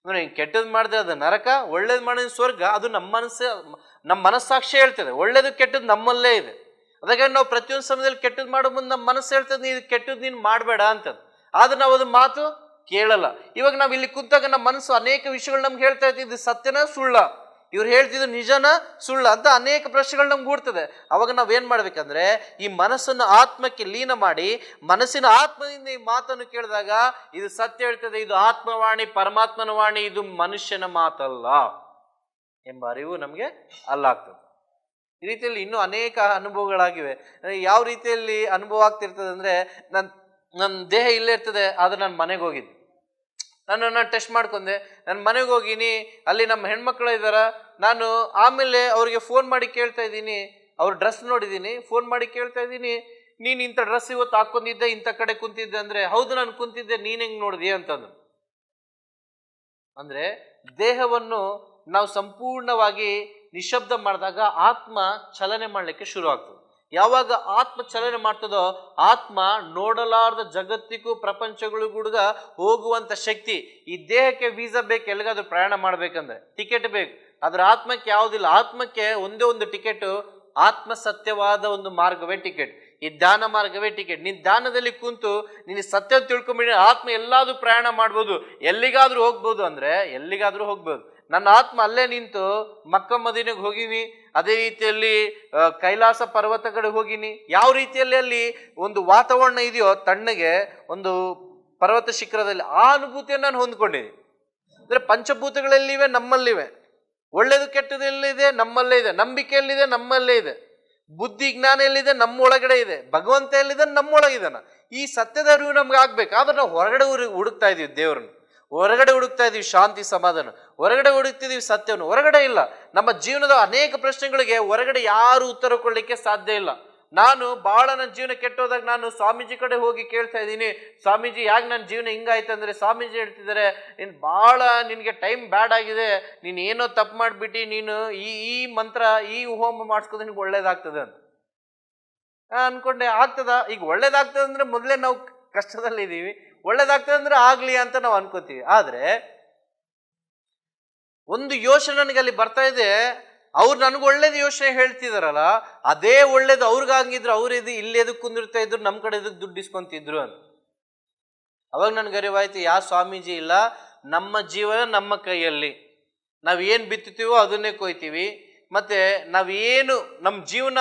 Speaker 1: ಅಂದ್ರೆ ಕೆಟ್ಟದ್ ಮಾಡಿದ್ರೆ ಅದು ನರಕ, ಒಳ್ಳೇದು ಮಾಡಿದ ಸ್ವರ್ಗ. ಅದು ನಮ್ಮ ಮನಸ್ಸಾಕ್ಷಿ ಹೇಳ್ತದೆ. ಒಳ್ಳೇದು ಕೆಟ್ಟದ್ದು ನಮ್ಮಲ್ಲೇ ಇದೆ. ಅದಕ್ಕೆ ನಾವು ಪ್ರತಿಯೊಂದು ಸಮಯದಲ್ಲಿ ಕೆಟ್ಟದ್ದು ಮಾಡೋ ಮುಂದೆ ನಮ್ಮ ಮನಸ್ಸು ಹೇಳ್ತದೆ ನೀನು ಕೆಟ್ಟದ್ದು ನೀನು ಮಾಡಬೇಡ ಅಂತದ್ದು. ಆದ್ರೆ ನಾವು ಅದು ಮಾತು ಕೇಳಲ್ಲ. ಇವಾಗ ನಾವು ಇಲ್ಲಿ ಕುಂತಾಗ ನಮ್ಮ ಮನಸ್ಸು ಅನೇಕ ವಿಷಯಗಳು ನಮ್ಗೆ ಹೇಳ್ತಾ ಇತ್ತು, ಇದು ಸತ್ಯನ ಸುಳ್ಳ, ಇವ್ರು ಹೇಳ್ತಿದ್ರು ನಿಜನ ಸುಳ್ಳ ಅಂತ ಅನೇಕ ಪ್ರಶ್ನೆಗಳು ನಮ್ಗೆ ಕೂಡ್ತದೆ. ಅವಾಗ ನಾವೇನ್ ಮಾಡ್ಬೇಕಂದ್ರೆ ಈ ಮನಸ್ಸನ್ನು ಆತ್ಮಕ್ಕೆ ಲೀನ ಮಾಡಿ ಮನಸ್ಸಿನ ಆತ್ಮದಿಂದ ಈ ಮಾತನ್ನು ಕೇಳಿದಾಗ ಇದು ಸತ್ಯ ಹೇಳ್ತದೆ, ಇದು ಆತ್ಮವಾಣಿ, ಪರಮಾತ್ಮನ ವಾಣಿ, ಇದು ಮನುಷ್ಯನ ಮಾತಲ್ಲ ಎಂಬ ಅರಿವು ನಮ್ಗೆ ಅಲ್ಲಾಗ್ತದೆ. ಈ ರೀತಿಯಲ್ಲಿ ಇನ್ನೂ ಅನೇಕ ಅನುಭವಗಳಾಗಿವೆ. ಯಾವ ರೀತಿಯಲ್ಲಿ ಅನುಭವ ಆಗ್ತಿರ್ತದೆ ಅಂದ್ರೆ, ನನ್ನ ದೇಹ ಇಲ್ಲೇ ಇರ್ತದೆ, ಆದ್ರೆ ನಾನು ಮನೆಗೆ ಹೋಗಿದ್ದೆ, ನಾನು ಟೆಸ್ಟ್ ಮಾಡ್ಕೊಂಡೆ, ನನ್ನ ಮನೆಗೆ ಹೋಗಿನಿ, ಅಲ್ಲಿ ನಮ್ಮ ಹೆಣ್ಮಕ್ಳು ಇದ್ದಾರ, ನಾನು ಆಮೇಲೆ ಅವ್ರಿಗೆ ಫೋನ್ ಮಾಡಿ ಕೇಳ್ತಾ ಇದ್ದೀನಿ, ಅವ್ರ ಡ್ರೆಸ್ ನೋಡಿದ್ದೀನಿ, ಫೋನ್ ಮಾಡಿ ಕೇಳ್ತಾ ಇದ್ದೀನಿ, ನೀನು ಇಂಥ ಡ್ರೆಸ್ ಇವತ್ತು ಹಾಕೊಂಡಿದ್ದೆ, ಇಂಥ ಕಡೆ ಕುಂತಿದ್ದೆ ಅಂದ್ರೆ, ಹೌದು ನಾನು ಕುಂತಿದ್ದೆ, ನೀನ್ ಹೆಂಗ್ ನೋಡಿದಿ ಅಂತಂದು. ಅಂದ್ರೆ ದೇಹವನ್ನು ನಾವು ಸಂಪೂರ್ಣವಾಗಿ ನಿಶಬ್ದ ಮಾಡಿದಾಗ ಆತ್ಮ ಚಲನೆ ಮಾಡ್ಲಿಕ್ಕೆ ಶುರು ಆಗ್ತದೆ. ಯಾವಾಗ ಆತ್ಮ ಚಲನೆ ಮಾಡ್ತದೋ ಆತ್ಮ ನೋಡಲಾರ್ದ ಜಗತ್ತಿಗೂ ಪ್ರಪಂಚಗಳು ಕೂಡ ಹೋಗುವಂತ ಶಕ್ತಿ. ಈ ದೇಹಕ್ಕೆ ವೀಸಾ ಬೇಕು, ಎಲ್ಲಿಗಾದ್ರೂ ಪ್ರಯಾಣ ಮಾಡ್ಬೇಕಂದ್ರೆ ಟಿಕೆಟ್ ಬೇಕು, ಆದ್ರೆ ಆತ್ಮಕ್ಕೆ ಯಾವುದಿಲ್ಲ. ಆತ್ಮಕ್ಕೆ ಒಂದೇ ಒಂದು ಟಿಕೆಟ್, ಆತ್ಮ ಸತ್ಯವಾದ ಒಂದು ಮಾರ್ಗವೇ ಟಿಕೆಟ್, ಈ ಧ್ಯಾನ ಮಾರ್ಗವೇ ಟಿಕೆಟ್. ನೀನ್ ಧ್ಯಾನದಲ್ಲಿ ಕುಂತು ನೀನು ಸತ್ಯ ತಿಳ್ಕೊಂಬಿಡಿ, ಆತ್ಮ ಎಲ್ಲಾದ್ರೂ ಪ್ರಯಾಣ ಮಾಡ್ಬೋದು, ಎಲ್ಲಿಗಾದ್ರೂ ಹೋಗ್ಬೋದು. ಅಂದ್ರೆ ಎಲ್ಲಿಗಾದ್ರೂ ಹೋಗ್ಬೋದು. ನನ್ನ ಆತ್ಮ ಅಲ್ಲೇ ನಿಂತು ಮಕ್ಕ ಮದೀನೆಗೆ ಹೋಗಿನಿ, ಅದೇ ರೀತಿಯಲ್ಲಿ ಕೈಲಾಸ ಪರ್ವತ ಕಡೆ ಹೋಗಿನಿ. ಯಾವ ರೀತಿಯಲ್ಲಿ ಅಲ್ಲಿ ಒಂದು ವಾತಾವರಣ ಇದೆಯೋ ತಣ್ಣಗೆ ಒಂದು ಪರ್ವತ ಶಿಖರದಲ್ಲಿ, ಆ ಅನುಭೂತಿಯನ್ನು ನಾನು ಹೊಂದ್ಕೊಂಡಿದ್ದೀನಿ. ಅಂದ್ರೆ ಪಂಚಭೂತಗಳಲ್ಲಿವೆ, ನಮ್ಮಲ್ಲಿವೆ. ಒಳ್ಳೇದು ಕೆಟ್ಟದ್ದು ಎಲ್ಲಿದೆ? ನಮ್ಮಲ್ಲೇ ಇದೆ. ನಂಬಿಕೆ ಎಲ್ಲಿದೆ? ನಮ್ಮಲ್ಲೇ ಇದೆ. ಬುದ್ಧಿ ಜ್ಞಾನ ಎಲ್ಲಿದೆ? ನಮ್ಮೊಳಗಡೆ ಇದೆ. ಭಗವಂತ ಎಲ್ಲಿದೆ? ನಮ್ಮೊಳಗಿದಾನ. ಈ ಸತ್ಯದ ಅರಿವು ನಮ್ಗೆ ಆಗ್ಬೇಕು. ಆದ್ರೆ ನಾವು ಹೊರಗಡೆ ಹುಡುಕ್ತಾ ಇದೀವಿ ದೇವ್ರನ್ನ, ಹೊರಗಡೆ ಹುಡುಕ್ತಾ ಇದೀವಿ ಶಾಂತಿ ಸಮಾಧಾನ, ಹೊರಗಡೆ ಹುಡುಕ್ತಿದೀವಿ ಸತ್ಯವನ್ನು, ಹೊರಗಡೆ ಇಲ್ಲ. ನಮ್ಮ ಜೀವನದ ಅನೇಕ ಪ್ರಶ್ನೆಗಳಿಗೆ ಹೊರಗಡೆ ಯಾರು ಉತ್ತರ ಕೊಡ್ಲಿಕ್ಕೆ ಸಾಧ್ಯ ಇಲ್ಲ. ನಾನು ಬಹಳ ನನ್ನ ಜೀವನ ಕೆಟ್ಟೋದಾಗ ನಾನು ಸ್ವಾಮೀಜಿ ಕಡೆ ಹೋಗಿ ಕೇಳ್ತಾ ಇದ್ದೀನಿ, ಸ್ವಾಮೀಜಿ ಯಾಕೆ ನನ್ನ ಜೀವನ ಹಿಂಗಾಯ್ತು ಅಂದ್ರೆ, ಸ್ವಾಮೀಜಿ ಹೇಳ್ತಿದ್ದಾರೆ ನೀನ್ ಬಹಳ ನಿನ್ಗೆ ಟೈಮ್ ಬ್ಯಾಡ್ ಆಗಿದೆ, ನೀನ್ ಏನೋ ತಪ್ಪು ಮಾಡ್ಬಿಟ್ಟು ನೀನು ಈ ಮಂತ್ರ ಈ ಹೋಮ ಮಾಡಿಸ್ಕೋದ್ರೆ ನಿನ್ಗೆ ಒಳ್ಳೇದಾಗ್ತದೆ ಅಂತ ಅನ್ಕೊಂಡೆ. ಆಗ್ತದ? ಈಗ ಒಳ್ಳೇದಾಗ್ತದೆ ಅಂದ್ರೆ ಮೊದಲೇ ನಾವು ಕಷ್ಟದಲ್ಲಿ ಇದೀವಿ, ಒಳ್ಳೇದಾಗ್ತದೆ ಅಂದ್ರೆ ಆಗ್ಲಿ ಅಂತ ನಾವು ಅನ್ಕೋತೀವಿ. ಆದ್ರೆ ಒಂದು ಯೋಚನೆ ನನಗೆ ಅಲ್ಲಿ ಬರ್ತಾ ಇದೆ, ಅವ್ರು ನನಗೆ ಒಳ್ಳೇದು ಯೋಚನೆ ಹೇಳ್ತಿದಾರಲ್ಲ, ಅದೇ ಒಳ್ಳೇದು ಅವ್ರಿಗಾಗಿದ್ರು ಅವ್ರು ಇಲ್ಲೇದು ಕುಂದಿರ್ತಾ ಇದ್ರು, ನಮ್ಮ ಕಡೆ ಇದಕ್ಕೆ ದುಡ್ಡು ಇಸ್ಕೊಂತಿದ್ರು ಅಂತ. ಅವಾಗ ನನ್ಗೆ ಅರಿವಾಯ್ತು, ಯಾವ ಸ್ವಾಮೀಜಿ ಇಲ್ಲ, ನಮ್ಮ ಜೀವನ ನಮ್ಮ ಕೈಯಲ್ಲಿ. ನಾವೇನು ಬಿತ್ತುತ್ತೀವೋ ಅದನ್ನೇ ಕೊಯ್ತೀವಿ. ಮತ್ತೆ ನಾವೇನು ನಮ್ಮ ಜೀವನ,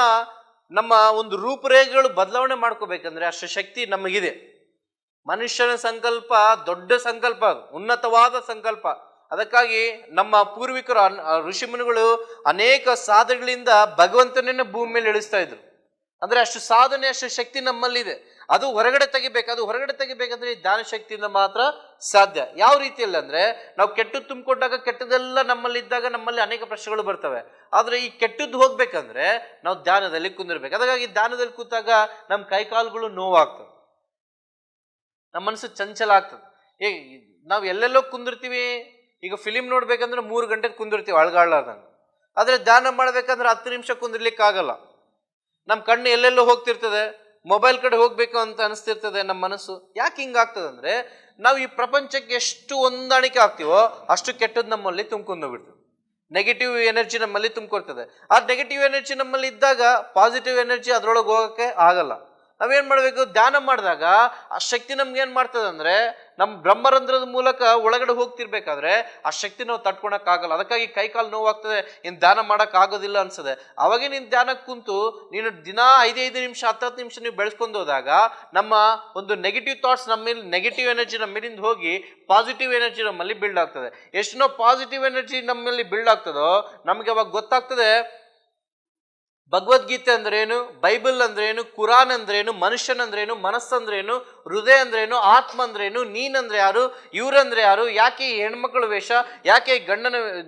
Speaker 1: ನಮ್ಮ ಒಂದು ರೂಪುರೇಖೆಗಳು ಬದಲಾವಣೆ ಮಾಡ್ಕೋಬೇಕಂದ್ರೆ ಅಷ್ಟು ಶಕ್ತಿ ನಮಗಿದೆ. ಮನುಷ್ಯನ ಸಂಕಲ್ಪ ದೊಡ್ಡ ಸಂಕಲ್ಪ, ಉನ್ನತವಾದ ಸಂಕಲ್ಪ. ಅದಕ್ಕಾಗಿ ನಮ್ಮ ಪೂರ್ವಿಕರು ಋಷಿಮುನಿಗಳು ಅನೇಕ ಸಾಧನೆಗಳಿಂದ ಭಗವಂತನನ್ನೇ ಭೂಮಿ ಮೇಲೆ ಇಳಿಸ್ತಾ ಇದ್ರು. ಅಂದ್ರೆ ಅಷ್ಟು ಸಾಧನೆ, ಅಷ್ಟು ಶಕ್ತಿ ನಮ್ಮಲ್ಲಿದೆ. ಅದು ಹೊರಗಡೆ ತೆಗಿಬೇಕು. ಅದು ಹೊರಗಡೆ ತೆಗಿಬೇಕಂದ್ರೆ ಈ ಧ್ಯಾನ ಶಕ್ತಿಯಿಂದ ಮಾತ್ರ ಸಾಧ್ಯ. ಯಾವ ರೀತಿಯಲ್ಲಿ ಅಂದ್ರೆ, ನಾವು ಕೆಟ್ಟದ್ದು ತುಂಬಿಕೊಂಡಾಗ ಕೆಟ್ಟದೆಲ್ಲ ನಮ್ಮಲ್ಲಿದ್ದಾಗ ನಮ್ಮಲ್ಲಿ ಅನೇಕ ಪ್ರಶ್ನೆಗಳು ಬರ್ತವೆ. ಆದ್ರೆ ಈ ಕೆಟ್ಟದ್ದು ಹೋಗ್ಬೇಕಂದ್ರೆ ನಾವು ಧ್ಯಾನದಲ್ಲಿ ಕುಂದಿರ್ಬೇಕು. ಅದಕ್ಕಾಗಿ ಧ್ಯಾನದಲ್ಲಿ ಕೂತಾಗ ನಮ್ಮ ಕೈಕಾಲುಗಳು ನೋವಾಗ್ತವೆ, ನಮ್ಮ ಮನಸ್ಸು ಚಂಚಲ ಆಗ್ತದೆ. ನಾವು ಎಲ್ಲೆಲ್ಲೋ ಕುಂದಿರ್ತೀವಿ. ಈಗ ಫಿಲಿಮ್ ನೋಡ್ಬೇಕಂದ್ರೆ 3 ಗಂಟೆ ಕುಂದಿರ್ತೀವಿ ಅಳ್ಗಾಡ್ಲಾರ್ದಂಗೆ. ಆದ್ರೆ ಧ್ಯಾನ ಮಾಡ್ಬೇಕಂದ್ರೆ 10 ನಿಮಿಷ ಕುಂದಿರ್ಲಿಕ್ಕೆ ಆಗಲ್ಲ. ನಮ್ಮ ಕಣ್ಣು ಎಲ್ಲೆಲ್ಲೋ ಹೋಗ್ತಿರ್ತದೆ, ಮೊಬೈಲ್ ಕಡೆ ಹೋಗ್ಬೇಕು ಅಂತ ಅನಿಸ್ತಿರ್ತದೆ ನಮ್ಮ ಮನಸ್ಸು. ಯಾಕೆ ಹಿಂಗಾಗ್ತದೆ ಅಂದ್ರೆ, ನಾವು ಈ ಪ್ರಪಂಚಕ್ಕೆ ಎಷ್ಟು ಹೊಂದಾಣಿಕೆ ಆಗ್ತೀವೋ ಅಷ್ಟು ಕೆಟ್ಟದ್ದು ನಮ್ಮಲ್ಲಿ ತುಂಬ್ಕೊಂಡೋಗ್ಬಿಡ್ತದೆ. ನೆಗೆಟಿವ್ ಎನರ್ಜಿ ನಮ್ಮಲ್ಲಿ ತುಂಬ್ಕೊಳ್ತದೆ. ಆ ನೆಗೆಟಿವ್ ಎನರ್ಜಿ ನಮ್ಮಲ್ಲಿ ಇದ್ದಾಗ ಪಾಸಿಟಿವ್ ಎನರ್ಜಿ ಅದ್ರೊಳಗೆ ಹೋಗಕ್ಕೆ ಆಗಲ್ಲ. ನಾವೇನ್ ಮಾಡ್ಬೇಕು? ಧ್ಯಾನ ಮಾಡಿದಾಗ ಆ ಶಕ್ತಿ ನಮ್ಗೆ ಏನ್ ಮಾಡ್ತದೆ ಅಂದ್ರೆ, ನಮ್ಮ ಬ್ರಹ್ಮರಂಧ್ರದ ಮೂಲಕ ಒಳಗಡೆ ಹೋಗ್ತಿರ್ಬೇಕಾದ್ರೆ ಆ ಶಕ್ತಿ ನಾವು ತಡ್ಕೊಳಕ್ ಆಗಲ್ಲ. ಅದಕ್ಕಾಗಿ ಕೈಕಾಲು ನೋವಾಗ್ತದೆ, ಇನ್ ಧ್ಯಾನ ಮಾಡಕ್ ಆಗೋದಿಲ್ಲ ಅನ್ಸದೆ. ಅವಾಗೇ ನೀನ್ ಧ್ಯಾನಕ್ಕೆ ಕುಂತು ನೀನು ದಿನ 5 ನಿಮಿಷ 10 ನಿಮಿಷ ನೀವು ಬೆಳೆಸ್ಕೊಂಡು ಹೋದಾಗ ನಮ್ಮ ಒಂದು ನೆಗೆಟಿವ್ ಥಾಟ್ಸ್ ನಮ್ಮಲ್ಲಿ, ನೆಗೆಟಿವ್ ಎನರ್ಜಿ ನಮ್ಮ ಮೇಲಿಂದ ಹೋಗಿ ಪಾಸಿಟಿವ್ ಎನರ್ಜಿ ನಮ್ಮಲ್ಲಿ ಬಿಲ್ಡ್ ಆಗ್ತದೆ. ಎಷ್ಟೋ ಪಾಸಿಟಿವ್ ಎನರ್ಜಿ ನಮ್ಮಲ್ಲಿ ಬಿಲ್ಡ್ ಆಗ್ತದೋ ನಮ್ಗೆ ಅವಾಗ ಗೊತ್ತಾಗ್ತದೆ ಭಗವದ್ಗೀತೆ ಅಂದ್ರೇನು, ಬೈಬಲ್ ಅಂದ್ರೇನು, ಕುರಾನ್ ಅಂದ್ರೇನು, ಮನುಷ್ಯನಂದ್ರೇನು, ಮನಸ್ಸಂದ್ರೇನು, ಹೃದಯ ಅಂದ್ರೇನು, ಆತ್ಮ ಅಂದ್ರೇನು, ನೀನಂದ್ರೆ ಯಾರು, ಇವ್ರಂದ್ರೆ ಯಾರು, ಯಾಕೆ ಈ ಹೆಣ್ಮಕ್ಳ ವೇಷ, ಯಾಕೆ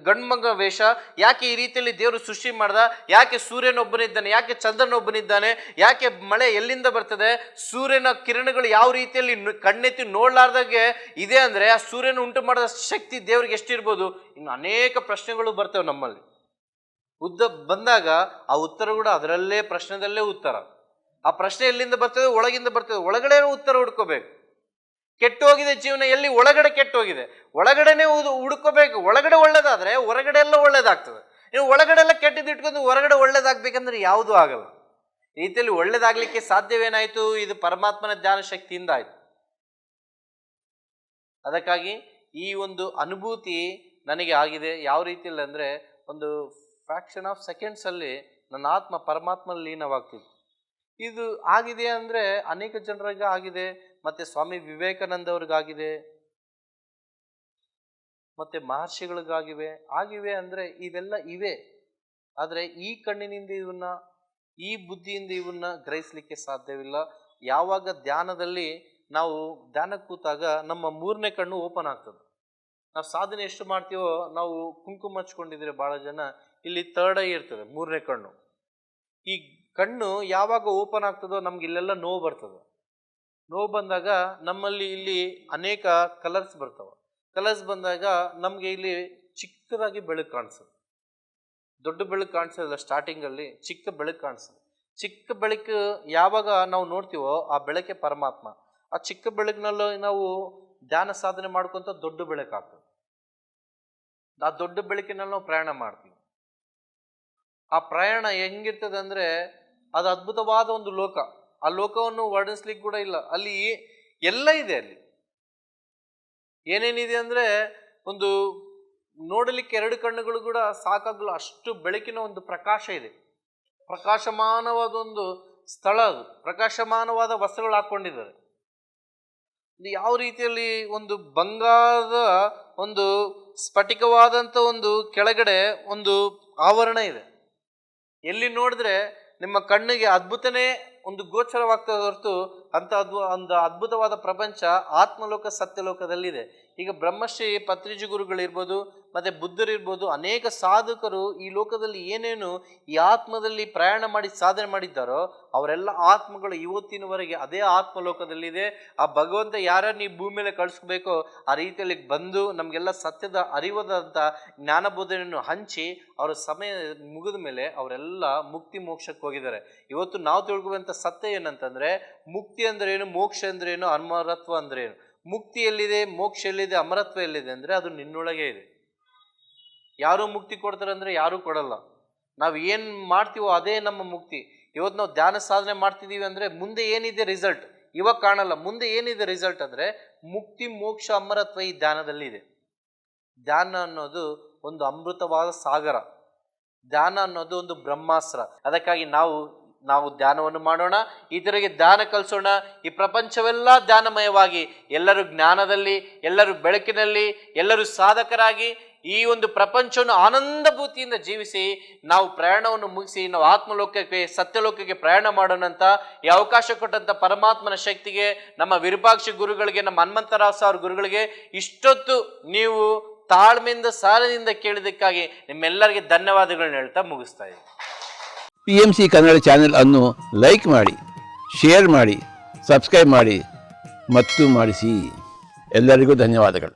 Speaker 1: ಗಂಡ್ಮಗ ವೇಷ, ಯಾಕೆ ಈ ರೀತಿಯಲ್ಲಿ ದೇವರು ಸೃಷ್ಟಿ ಮಾಡ್ದ, ಯಾಕೆ ಸೂರ್ಯನೊಬ್ಬನಿದ್ದಾನೆ, ಯಾಕೆ ಚಂದ್ರನೊಬ್ಬನಿದ್ದಾನೆ, ಯಾಕೆ ಮಳೆ ಎಲ್ಲಿಂದ ಬರ್ತದೆ, ಸೂರ್ಯನ ಕಿರಣಗಳು ಯಾವ ರೀತಿಯಲ್ಲಿ ಕಣ್ಣೆತ್ತಿ ನೋಡ್ಲಾರ್ದಾಗೆ ಇದೆ ಅಂದ್ರೆ ಆ ಸೂರ್ಯನ ಉಂಟು ಮಾಡಿದ ಶಕ್ತಿ ದೇವ್ರಿಗೆ ಎಷ್ಟಿರ್ಬೋದು. ಇನ್ನು ಅನೇಕ ಪ್ರಶ್ನೆಗಳು ಬರ್ತವೆ ನಮ್ಮಲ್ಲಿ. ಬಂದಾಗ ಆ ಉತ್ತರ ಕೂಡ ಅದರಲ್ಲೇ, ಪ್ರಶ್ನೆದಲ್ಲೇ ಉತ್ತರ. ಆ ಪ್ರಶ್ನೆ ಎಲ್ಲಿಂದ ಬರ್ತದೆ? ಒಳಗಿಂದ ಬರ್ತದೆ. ಒಳಗಡೆ ಉತ್ತರ ಹುಡ್ಕೋಬೇಕು. ಕೆಟ್ಟೋಗಿದೆ ಜೀವನ ಎಲ್ಲಿ? ಒಳಗಡೆ ಕೆಟ್ಟೋಗಿದೆ, ಒಳಗಡೆನೆ ಹುಡ್ಕೋಬೇಕು. ಒಳಗಡೆ ಒಳ್ಳೇದಾದ್ರೆ ಹೊರಗಡೆ ಎಲ್ಲ ಒಳ್ಳೇದಾಗ್ತದೆ. ನೀವು ಒಳಗಡೆ ಎಲ್ಲ ಕೆಟ್ಟದ್ದು ಇಟ್ಕೊಂಡು ಹೊರಗಡೆ ಒಳ್ಳೇದಾಗ್ಬೇಕಂದ್ರೆ ಯಾವುದೂ ಆಗಲ್ಲ. ಈ ರೀತಿಯಲ್ಲಿ ಒಳ್ಳೇದಾಗ್ಲಿಕ್ಕೆ ಸಾಧ್ಯವೇನಾಯ್ತು? ಇದು ಪರಮಾತ್ಮನ ಧ್ಯಾನ ಶಕ್ತಿಯಿಂದ ಆಯ್ತು. ಅದಕ್ಕಾಗಿ ಈ ಒಂದು ಅನುಭೂತಿ ನನಗೆ ಆಗಿದೆ. ಯಾವ ರೀತಿಯಲ್ಲಿ ಅಂದ್ರೆ, ಒಂದು ಫ್ರಾಕ್ಷನ್ ಆಫ್ ಸೆಕೆಂಡ್ಸ್ ಅಲ್ಲಿ ನನ್ನ ಆತ್ಮ ಪರಮಾತ್ಮಲ್ಲಿ ಲೀನವಾಗ್ತಿತ್ತು. ಇದು ಆಗಿದೆ ಅಂದ್ರೆ ಅನೇಕ ಜನರಿಗೆ ಆಗಿದೆ. ಮತ್ತೆ ಸ್ವಾಮಿ ವಿವೇಕಾನಂದ ಅವ್ರಿಗಾಗಿದೆ, ಮತ್ತೆ ಮಹರ್ಷಿಗಳಿಗಾಗಿವೆ. ಆಗಿವೆ ಅಂದ್ರೆ ಇವೆಲ್ಲ ಇವೆ. ಆದ್ರೆ ಈ ಕಣ್ಣಿನಿಂದ ಇವನ್ನ, ಈ ಬುದ್ಧಿಯಿಂದ ಇವನ್ನ ಗ್ರಹಿಸ್ಲಿಕ್ಕೆ ಸಾಧ್ಯವಿಲ್ಲ. ಯಾವಾಗ ಧ್ಯಾನದಲ್ಲಿ ನಾವು ಧ್ಯಾನ ಕೂತಾಗ ನಮ್ಮ 3ನೇ ಕಣ್ಣು ಓಪನ್ ಆಗ್ತದೆ. ನಾವು ಸಾಧನೆ ಎಷ್ಟು ಮಾಡ್ತೀವೋ, ನಾವು ಕುಂಕುಮ ಹಚ್ಕೊಂಡಿದ್ರೆ ಬಹಳ ಜನ, ಇಲ್ಲಿ 3rd ಐ ಇರ್ತದೆ, 3ನೇ ಕಣ್ಣು. ಈ ಕಣ್ಣು ಯಾವಾಗ ಓಪನ್ ಆಗ್ತದೋ ನಮ್ಗೆ ಇಲ್ಲೆಲ್ಲ ನೋವು ಬರ್ತದೆ. ನೋವು ಬಂದಾಗ ನಮ್ಮಲ್ಲಿ ಇಲ್ಲಿ ಅನೇಕ ಕಲರ್ಸ್ ಬರ್ತವೆ. ಕಲರ್ಸ್ ಬಂದಾಗ ನಮ್ಗೆ ಇಲ್ಲಿ ಚಿಕ್ಕದಾಗಿ ಬೆಳಕು ಕಾಣಿಸ್ತದೆ. ದೊಡ್ಡ ಬೆಳಕು ಕಾಣಿಸೋದಿಲ್ಲ, ಸ್ಟಾರ್ಟಿಂಗ್ ಅಲ್ಲಿ ಚಿಕ್ಕ ಬೆಳಕು ಕಾಣಿಸ್ತದೆ. ಚಿಕ್ಕ ಬೆಳಕು ಯಾವಾಗ ನಾವು ನೋಡ್ತೀವೋ ಆ ಬೆಳಕೆ ಪರಮಾತ್ಮ. ಆ ಚಿಕ್ಕ ಬೆಳಕಿನಲ್ಲಿ ನಾವು ಧ್ಯಾನ ಸಾಧನೆ ಮಾಡ್ಕೊಂತ ದೊಡ್ಡ ಬೆಳಕಾಗ್ತದೆ. ಆ ದೊಡ್ಡ ಬೆಳಕಿನಲ್ಲಿ ನಾವು ಪ್ರಯಾಣ ಮಾಡ್ತೀವಿ. ಆ ಪ್ರಯಾಣ ಹೆಂಗಿರ್ತದೆ ಅಂದ್ರೆ, ಅದು ಅದ್ಭುತವಾದ ಒಂದು ಲೋಕ. ಆ ಲೋಕವನ್ನು ವರ್ಣಿಸ್ಲಿಕ್ಕೆ ಕೂಡ ಇಲ್ಲ. ಅಲ್ಲಿ ಎಲ್ಲ ಇದೆ. ಅಲ್ಲಿ ಏನೇನಿದೆ ಅಂದ್ರೆ, ಒಂದು ನೋಡಲಿಕ್ಕೆ 2 ಕಣ್ಣುಗಳು ಕೂಡ ಸಾಕಾಗಲ್ಲ, ಅಷ್ಟು ಬೆಳಕಿನ ಒಂದು ಪ್ರಕಾಶ ಇದೆ. ಪ್ರಕಾಶಮಾನವಾದ ಒಂದು ಸ್ಥಳ ಅದು. ಪ್ರಕಾಶಮಾನವಾದ ವಸ್ತ್ರಗಳು ಹಾಕೊಂಡಿದ್ದಾರೆ. ಯಾವ ರೀತಿಯಲ್ಲಿ ಒಂದು ಬಂಗಾರದ ಒಂದು ಸ್ಫಟಿಕವಾದಂಥ ಒಂದು ಕೆಳಗಡೆ ಒಂದು ಆವರಣ ಇದೆ. ಎಲ್ಲಿ ನೋಡಿದ್ರೆ ನಿಮ್ಮ ಕಣ್ಣಿಗೆ ಅದ್ಭುತನೇ ಒಂದು ಗೋಚರವಾಗ್ತದೆ ಹೊರತು ಅಂತ ಒಂದು ಅದ್ಭುತವಾದ ಪ್ರಪಂಚ ಆತ್ಮಲೋಕ ಸತ್ಯಲೋಕದಲ್ಲಿದೆ. ಈಗ ಬ್ರಹ್ಮಶ್ರೀ ಪತ್ರಿಜಿ ಗುರುಗಳಿರ್ಬೋದು, ಮತ್ತೆ ಬುದ್ಧರಿರ್ಬೋದು, ಅನೇಕ ಸಾಧಕರು ಈ ಲೋಕದಲ್ಲಿ ಏನೇನು ಈ ಆತ್ಮದಲ್ಲಿ ಪ್ರಯಾಣ ಮಾಡಿ ಸಾಧನೆ ಮಾಡಿದ್ದಾರೋ ಅವರೆಲ್ಲ ಆತ್ಮಗಳು ಇವತ್ತಿನವರೆಗೆ ಅದೇ ಆತ್ಮಲೋಕದಲ್ಲಿದೆ. ಆ ಭಗವಂತ ಯಾರ್ಯಾರು ನೀವು ಭೂಮಿ ಮೇಲೆ ಕಳಿಸ್ಬೇಕೋ ಆ ರೀತಿಯಲ್ಲಿ ಬಂದು ನಮಗೆಲ್ಲ ಸತ್ಯದ ಅರಿವಾದಂಥ ಜ್ಞಾನಬೋಧನೆಯನ್ನು ಹಂಚಿ ಅವರ ಸಮಯ ಮುಗಿದ ಮೇಲೆ ಅವರೆಲ್ಲ ಮುಕ್ತಿ ಮೋಕ್ಷಕ್ಕೆ ಹೋಗಿದ್ದಾರೆ. ಇವತ್ತು ನಾವು ತಿಳ್ಕೊಳ್ಳುವಂಥ ಸತ್ಯ ಏನಂತಂದ್ರೆ, ಮುಕ್ತಿ ಅಂದ್ರೇನು, ಮೋಕ್ಷ ಅಂದ್ರೇನು, ಅಮರತ್ವ ಅಂದ್ರೇನು. ಮುಕ್ತಿ ಎಲ್ಲಿದೆ, ಮೋಕ್ಷ ಎಲ್ಲಿದೆ, ಅಮರತ್ವ ಎಲ್ಲಿದೆ ಅಂದ್ರೆ ಅದು ನಿನ್ನೊಳಗೆ ಇದೆ. ಯಾರು ಮುಕ್ತಿ ಕೊಡ್ತಾರೆ ಅಂದ್ರೆ ಯಾರೂ ಕೊಡಲ್ಲ. ನಾವು ಏನು ಮಾಡ್ತೀವೋ ಅದೇ ನಮ್ಮ ಮುಕ್ತಿ. ಇವತ್ತು ನಾವು ಧ್ಯಾನ ಸಾಧನೆ ಮಾಡ್ತಿದ್ದೀವಿ ಅಂದ್ರೆ ಮುಂದೆ ಏನಿದೆ ರಿಸಲ್ಟ್ ಇವಾಗ ಕಾಣಲ್ಲ. ಮುಂದೆ ಏನಿದೆ ರಿಸಲ್ಟ್ ಅಂದ್ರೆ ಮುಕ್ತಿ, ಮೋಕ್ಷ, ಅಮರತ್ವ ಈ ಧ್ಯಾನದಲ್ಲಿ ಇದೆ. ಧ್ಯಾನ ಅನ್ನೋದು ಒಂದು ಅಮೃತವಾದ ಸಾಗರ. ಧ್ಯಾನ ಅನ್ನೋದು ಒಂದು ಬ್ರಹ್ಮಾಸ್ತ್ರ. ಅದಕ್ಕಾಗಿ ನಾವು ಧ್ಯಾನವನ್ನು ಮಾಡೋಣ, ಇತರಿಗೆ ಧ್ಯಾನ ಕಲಿಸೋಣ. ಈ ಪ್ರಪಂಚವೆಲ್ಲ ಧ್ಯಾನಮಯವಾಗಿ, ಎಲ್ಲರೂ ಜ್ಞಾನದಲ್ಲಿ, ಎಲ್ಲರೂ ಬೆಳಕಿನಲ್ಲಿ, ಎಲ್ಲರೂ ಸಾಧಕರಾಗಿ ಈ ಒಂದು ಪ್ರಪಂಚವನ್ನು ಆನಂದಭೂತಿಯಿಂದ ಜೀವಿಸಿ ನಾವು ಪ್ರಯಾಣವನ್ನು ಮುಗಿಸಿ ನಾವು ಆತ್ಮಲೋಕಕ್ಕೆ, ಸತ್ಯಲೋಕಕ್ಕೆ ಪ್ರಯಾಣ ಮಾಡೋಣಂತ ಈ ಅವಕಾಶ ಕೊಟ್ಟಂತ ಪರಮಾತ್ಮನ ಶಕ್ತಿಗೆ, ನಮ್ಮ ವಿರೂಪಾಕ್ಷ ಗುರುಗಳಿಗೆ, ನಮ್ಮ ಹನುಮಂತರಾವ್ ಸಾರ್ ಗುರುಗಳಿಗೆ ಇಷ್ಟೊತ್ತು ನೀವು ತಾಳ್ಮೆಯಿಂದ ಸಾಲದಿಂದ ಕೇಳಿದ್ದಕ್ಕಾಗಿ ನಿಮ್ಮೆಲ್ಲರಿಗೆ ಧನ್ಯವಾದಗಳನ್ನ ಹೇಳ್ತಾ ಮುಗಿಸ್ತಾ ಇದ್ದೀನಿ.
Speaker 2: PMC ಕನ್ನಡ ಚಾನೆಲ್ ಅನ್ನು ಲೈಕ್ ಮಾಡಿ, ಶೇರ್ ಮಾಡಿ, ಸಬ್ಸ್ಕ್ರೈಬ್ ಮಾಡಿ ಮತ್ತು ಮಾಡಿಸಿ. ಎಲ್ಲರಿಗೂ ಧನ್ಯವಾದಗಳು.